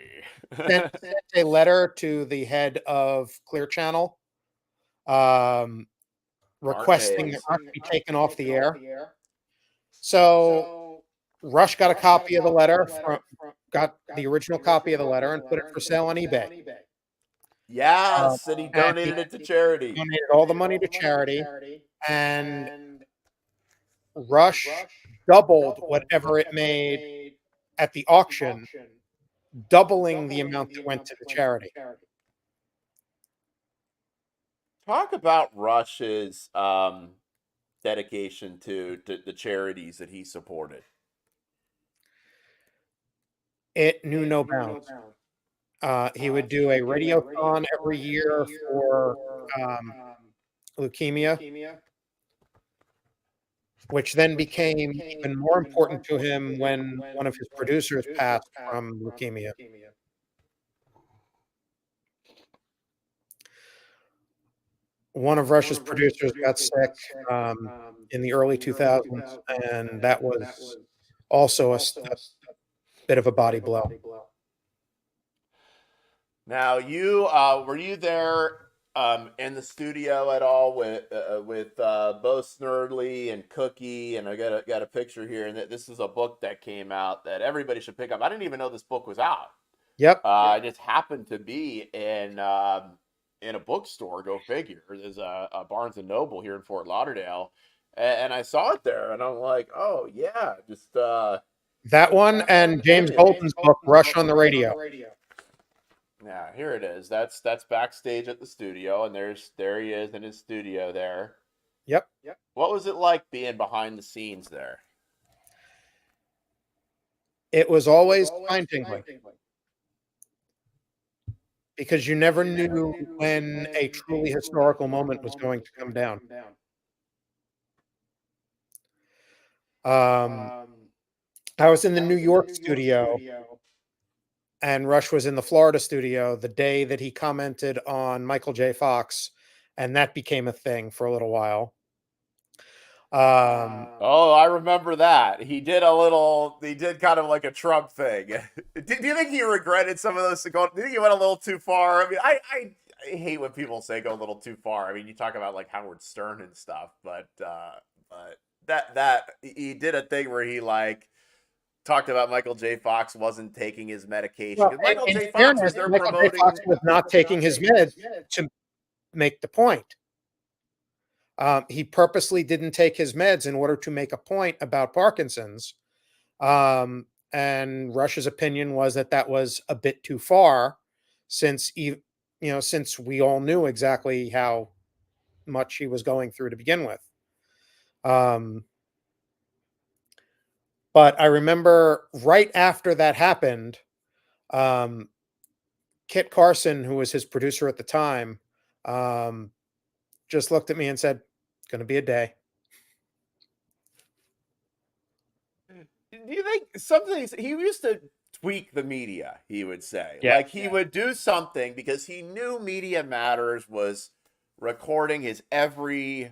S2: sent a letter to the head of Clear Channel, requesting that Rush be taken off the air. So Rush got a copy of the letter, got the original copy of the letter, and put it for sale on eBay.
S1: Yes, and he donated it to charity.
S2: Donated all the money to charity, and Rush doubled whatever it made at the auction, doubling the amount that went to the charity.
S1: Talk about Rush's dedication to the charities that he supported.
S2: It knew no bounds. He would do a radiothon every year for leukemia, which then became even more important to him when one of his producers passed from leukemia. One of Rush's producers got sick in the early 2000s, and that was also a bit of a body blow.
S1: Now, were you there in the studio at all with Bo Snerdley and Cookie? And I got a picture here, and this is a book that came out that everybody should pick up. I didn't even know this book was out.
S2: Yep.
S1: I just happened to be in a bookstore. Go figure. There's a Barnes and Noble here in Fort Lauderdale, and I saw it there, and I'm like, oh yeah, just
S2: that one and James Golden's book, Rush on the Radio.
S1: Yeah, here it is. That's backstage at the studio, and there he is in his studio there.
S2: Yep.
S1: What was it like being behind the scenes there?
S2: It was always spine-tingling because you never knew when a truly historical moment was going to come down. I was in the New York studio, and Rush was in the Florida studio the day that he commented on Michael J. Fox, and that became a thing for a little while.
S1: Oh, I remember that. He did kind of like a Trump thing. Do you think he regretted some of those? Do you think he went a little too far? I mean, I hate when people say go a little too far. I mean, you talk about like Howard Stern and stuff, but that he did a thing where he like talked about Michael J. Fox wasn't taking his medication.
S2: Well,
S1: 'Cause Michael
S2: in
S1: J. Fox was
S2: fairness,
S1: there
S2: Michael J.
S1: promoting.
S2: Fox was not taking his meds to make the point. He purposely didn't take his meds in order to make a point about Parkinson's. And Rush's opinion was that that was a bit too far, since since we all knew exactly how much he was going through to begin with. But I remember right after that happened, Kit Carson, who was his producer at the time, just looked at me and said, "It's going to be a day."
S1: Do you think something he used to tweak the media, he would say.
S2: Yeah.
S1: Like he would do something because he knew Media Matters was recording his everything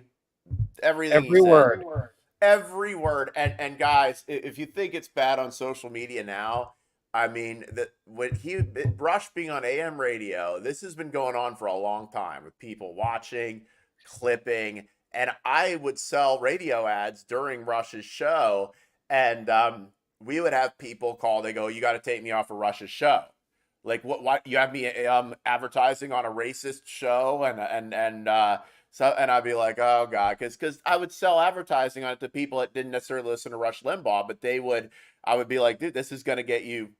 S2: Every
S1: he
S2: word.
S1: said. Every word. And guys, if you think it's bad on social media now, I mean, Rush being on AM radio, this has been going on for a long time with people watching, clipping, and I would sell radio ads during Rush's show, and we would have people call. They go, "You got to take me off of Rush's show." Like, what you have me advertising on a racist show, and I'd be like, "Oh God," because I would sell advertising on it to people that didn't necessarily listen to Rush Limbaugh, but I would be like, "Dude, this is going to get you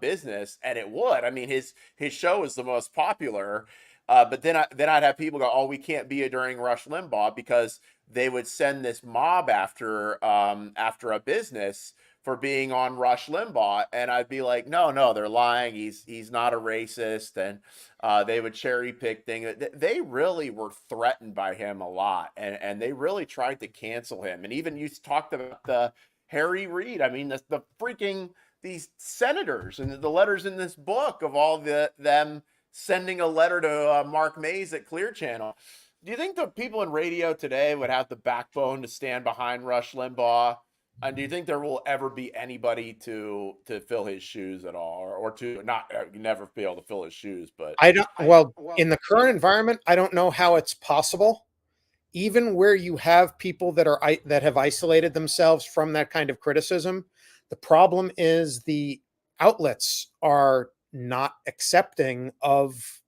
S1: business," and it would. I mean, his show is the most popular, but then I'd have people go, "Oh, we can't be during Rush Limbaugh," because they would send this mob after a business for being on Rush Limbaugh, and I'd be like, no, they're lying. He's not a racist, and they would cherry pick things. They really were threatened by him a lot, and they really tried to cancel him. And even you talked about the Harry Reid. I mean, the freaking these senators and the letters in this book of all them sending a letter to Mark Mays at Clear Channel. Do you think the people in radio today would have the backbone to stand behind Rush Limbaugh? And do you think there will ever be anybody to fill his shoes at all, or to not never be able to fill his shoes? But
S2: I don't. Well, in the current environment, I don't know how it's possible. Even where you have people that have isolated themselves from that kind of criticism, the problem is the outlets are not accepting of,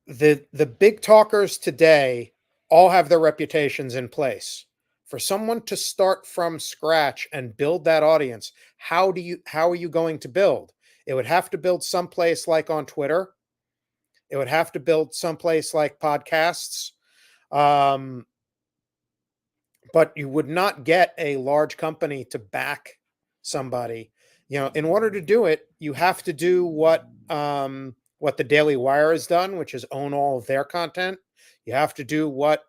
S2: the big talkers today all have their reputations in place. For someone to start from scratch and build that audience, how are you going to build? It would have to build someplace like on Twitter. It would have to build someplace like podcasts. But you would not get a large company to back somebody. In order to do it, you have to do what the Daily Wire has done, which is own all of their content. You have to do what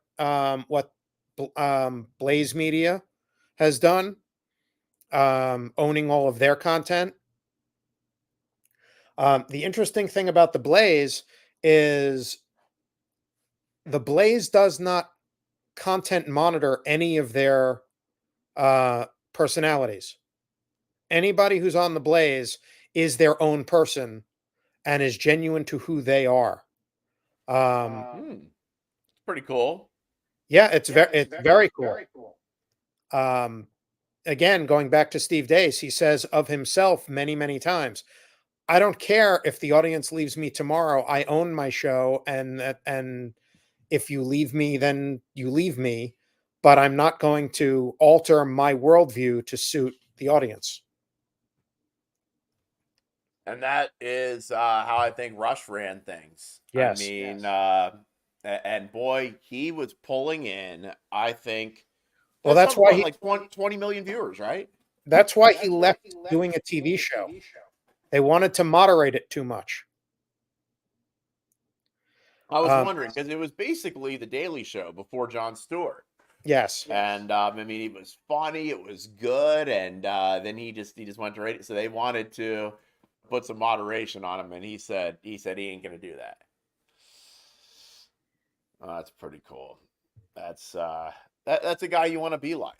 S2: Blaze Media has done, owning all of their content. The interesting thing about the Blaze is the Blaze does not content monitor any of their personalities. Anybody who's on the Blaze is their own person and is genuine to who they are.
S1: pretty cool.
S2: Yeah, it's very cool. Again, going back to Steve Deace, he says of himself many, many times, "I don't care if the audience leaves me tomorrow. I own my show, and if you leave me, then you leave me. but I'm not going to alter my worldview to suit the audience.
S1: And that is how I think Rush ran things. I
S2: Yes.
S1: mean, and boy, he was pulling in, I think,
S2: Well,
S1: there's
S2: that's
S1: some
S2: why
S1: point like 20 million viewers, right?
S2: that's why he left doing a TV show. They wanted to moderate it too much.
S1: I was wondering because it was basically the Daily Show before Jon Stewart.
S2: Yes.
S1: And I mean, it was funny, it was good, and then he just went to radio. So they wanted to put some moderation on him, and he said he ain't gonna do that. Oh, that's pretty cool. That's that's a guy you want to be like.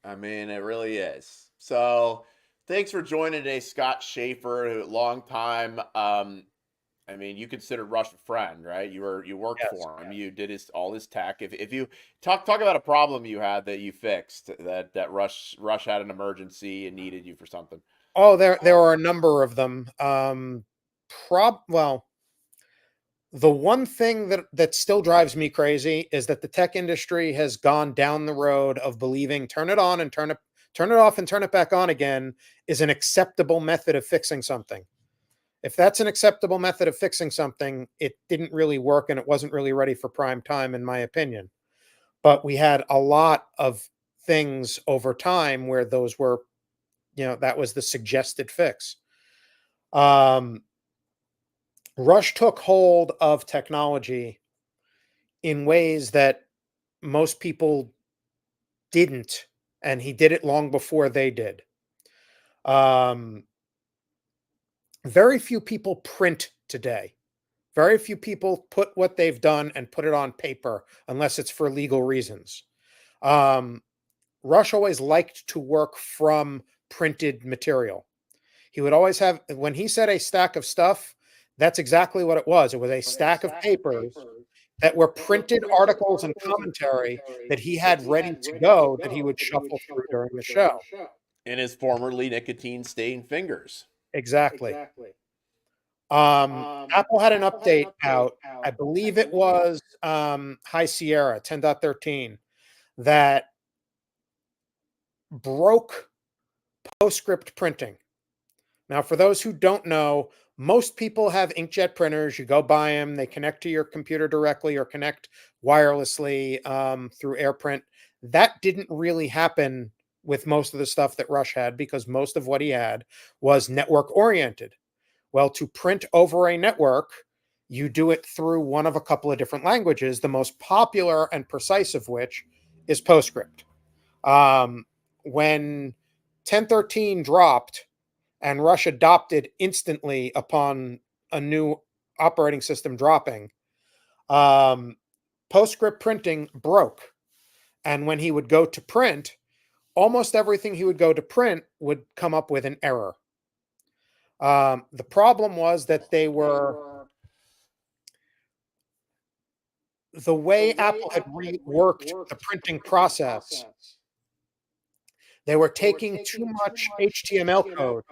S1: I mean, it really is. So thanks for joining today, Scott Schaefer, long time. I mean, you considered Rush a friend, right? You worked for him. You did all his tech. If you talk about a problem you had that you fixed, that Rush had an emergency and needed you for something.
S2: Oh, there are a number of them. Well, the one thing that still drives me crazy is that the tech industry has gone down the road of believing turn it on and turn it off and turn it back on again is an acceptable method of fixing something. If that's an acceptable method of fixing something, it didn't really work and it wasn't really ready for prime time, in my opinion. But we had a lot of things over time where those were, that was the suggested fix. Rush took hold of technology in ways that most people didn't, and he did it long before they did. Very few people print today. Very few people put what they've done and put it on paper unless it's for legal reasons. Rush always liked to work from printed material. He would always have, when he said a stack of stuff, that's exactly what it was. It was a stack of papers that were printed articles and commentary that he had ready to go that he would shuffle through during the show.
S1: In his formerly nicotine-stained fingers.
S2: Exactly. Apple had an update out, I believe it was High Sierra 10.13, that broke PostScript printing. Now, for those who don't know, most people have inkjet printers. You go buy them, they connect to your computer directly or connect wirelessly through AirPrint. That didn't really happen with most of the stuff that Rush had because most of what he had was network oriented. Well, to print over a network, you do it through one of a couple of different languages, the most popular and precise of which is PostScript. When 10.13 dropped and Rush adopted instantly upon a new operating system dropping, PostScript printing broke. And when he would go to print, almost everything he would go to print would come up with an error. The problem was that they were, the way Apple had reworked the printing process, they were taking too much HTML code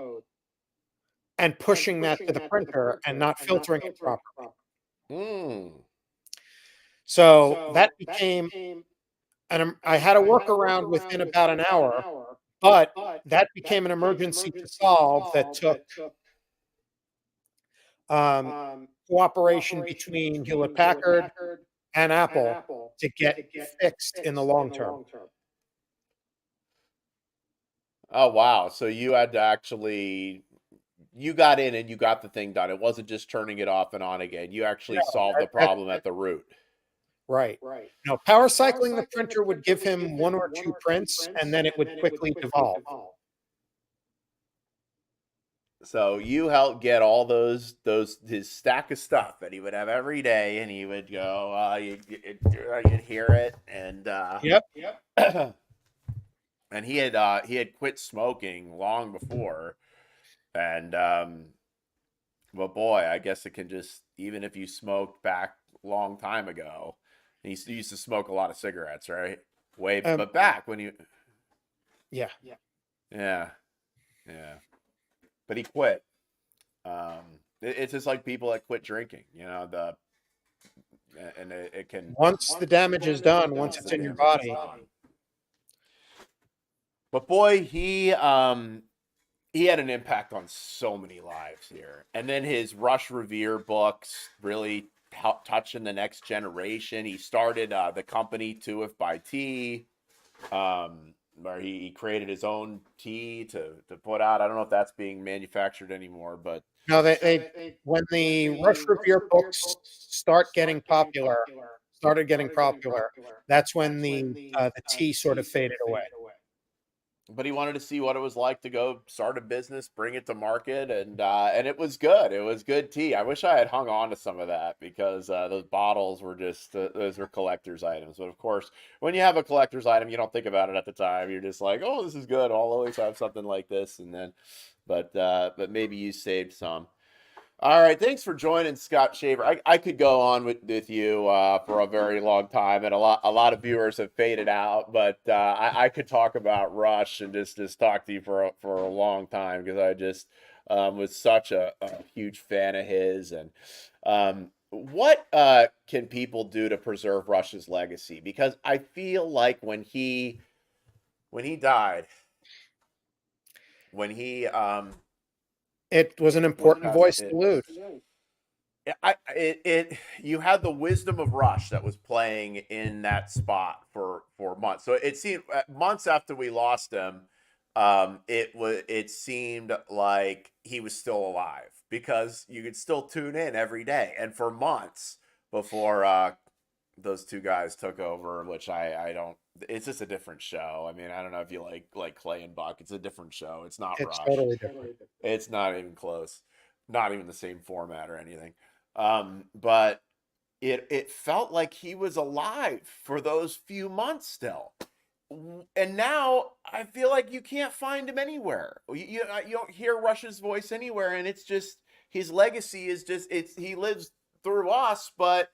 S2: and pushing that to the printer and not filtering it properly. So that became, and I had a workaround within about an hour, but that became an emergency to solve that took cooperation between Hewlett-Packard and Apple to get fixed in the long term.
S1: Oh, wow. So you had to actually, you got in and you got the thing done. It wasn't just turning it off and on again. You actually solved the problem at the root.
S2: Right. No, power cycling the printer would give him one or two prints, and then it would quickly devolve.
S1: So you helped get all his stack of stuff that he would have every day, and he would go, you'd hear it, and
S2: Yep.
S1: And he had quit smoking long before, and but boy, I guess it can just, even if you smoked back a long time ago, he used to smoke a lot of cigarettes, right? But back when you,
S2: yeah.
S1: But he quit. It's just like people that quit drinking, and it can,
S2: once the damage is done, once it's in your body,
S1: But boy, he had an impact on so many lives here. And then his Rush Revere books really helped touching the next generation. He started the company 2If by Tea, where he created his own tea to put out. I don't know if that's being manufactured anymore, but
S2: No, they when the Rush Revere books started getting popular, that's when the tea sort of faded away.
S1: but he wanted to see what it was like to go start a business, bring it to market, and it was good. It was good tea. I wish I had hung on to some of that because those bottles were just those were collector's items. But of course, when you have a collector's item, you don't think about it at the time. You're just like, oh, this is good. I'll always have something like this, and then, but maybe you saved some. All right, thanks for joining, Scott Schaefer. I could go on with you for a very long time, and a lot of viewers have faded out. But I could talk about Rush and just talk to you for a long time because I just was such a huge fan of his. And what can people do to preserve Rush's legacy? Because I feel like when he died, when he
S2: It was an important voice to lose.
S1: You had the wisdom of Rush that was playing in that spot for months. So it seemed months after we lost him, it seemed like he was still alive because you could still tune in every day. And for months before those two guys took over, which I don't. It's just a different show. I mean, I don't know if you like Clay and Buck. It's a different show. It's not
S2: It's
S1: Rush.
S2: totally different.
S1: It's not even close. Not even the same format or anything. But it felt like he was alive for those few months still. And now I feel like you can't find him anywhere. You don't hear Rush's voice anywhere, and it's just his legacy is just he lives through us, but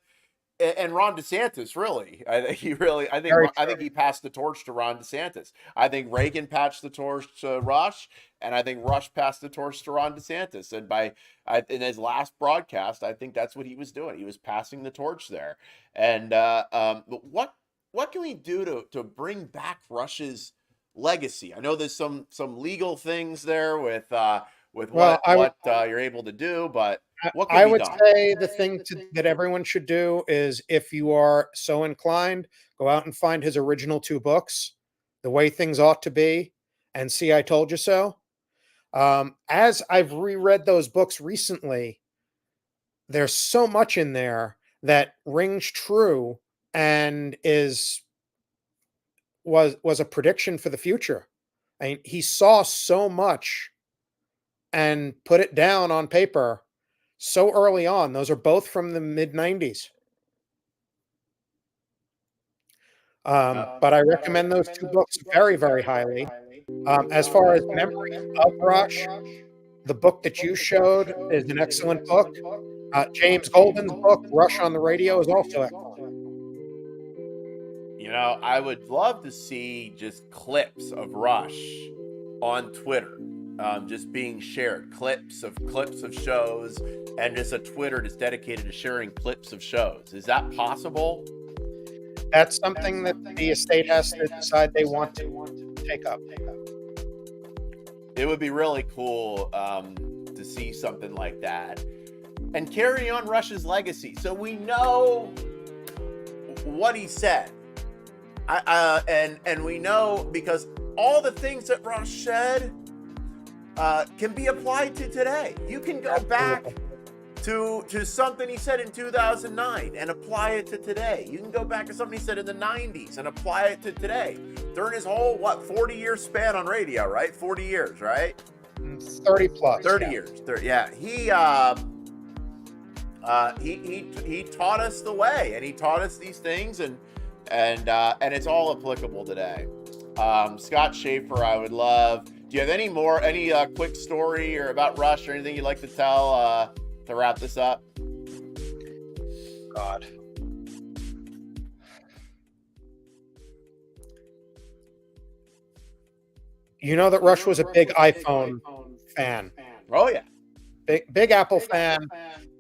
S1: and Ron DeSantis, really. I think he passed the torch to Ron DeSantis. I think Reagan passed the torch to Rush, and I think Rush passed the torch to Ron DeSantis. And in his last broadcast, I think that's what he was doing. He was passing the torch there. And what can we do to bring back Rush's legacy? I know there's some legal things there with what you're able to do, but what can
S2: I
S1: be
S2: would
S1: done?
S2: say the thing that everyone should do is, if you are so inclined, go out and find his original 2 books, The Way Things Ought to Be and See, I Told You So. As I've reread those books recently, there's so much in there that rings true and was a prediction for the future. I mean, he saw so much and put it down on paper so early on. Those are both from the mid 90s. But I recommend those 2 books very, very highly. As far as memories of Rush, the book that you showed is an excellent book. James Golden's book, Rush on the Radio, is also excellent.
S1: You know, I would love to see just clips of Rush on Twitter, just being shared, clips of shows, and just a Twitter just dedicated to sharing clips of shows. Is that possible?
S2: That's something that the estate has to decide they want to take up.
S1: It would be really cool to see something like that and carry on Rush's legacy, so we know what he said. And we know, because all the things that Rush said can be applied to today. You can go back to something he said in 2009 and apply it to today. You can go back to something he said in the 90s and apply it to today. During his whole 40-year span on radio, right? 40 years, right?
S2: 30 plus.
S1: 30 years. Yeah. He taught us the way, and he taught us these things, and it's all applicable today. Scott Schaefer, I would love. Do you have any quick story or about Rush or anything you'd like to tell to wrap this up?
S2: God. You know that Rush was a big iPhone fan.
S1: Oh yeah.
S2: Big Apple fan.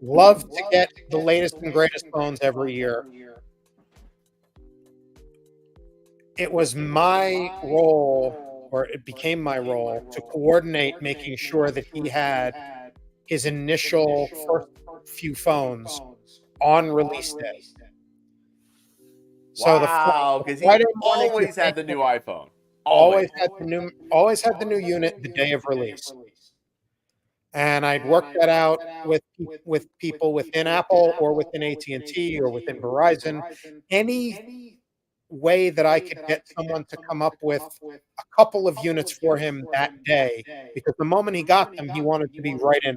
S2: Loved to get the latest and greatest phones every year. It was my role, or it became my role, to coordinate making sure that he had his initial first few phones on release day. So
S1: Wow,
S2: the
S1: because he
S2: Friday morning
S1: always had the new iPhone.
S2: always had the new unit the day of release. And I'd work that out with people within Apple or within AT&T or within Verizon. Any way that I could get someone to come up with a couple of units for him that day, because the moment he got them, he wanted to be right in.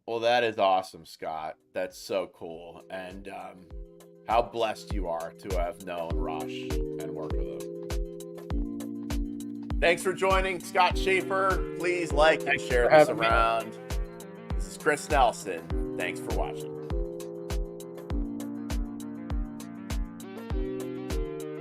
S1: Well, that is awesome, Scott. That's so cool. And how blessed you are to have known Rush and worked with him. Thanks for joining, Scott Schaefer. Please like and share this around. This is Chris Nelson. Thanks for watching.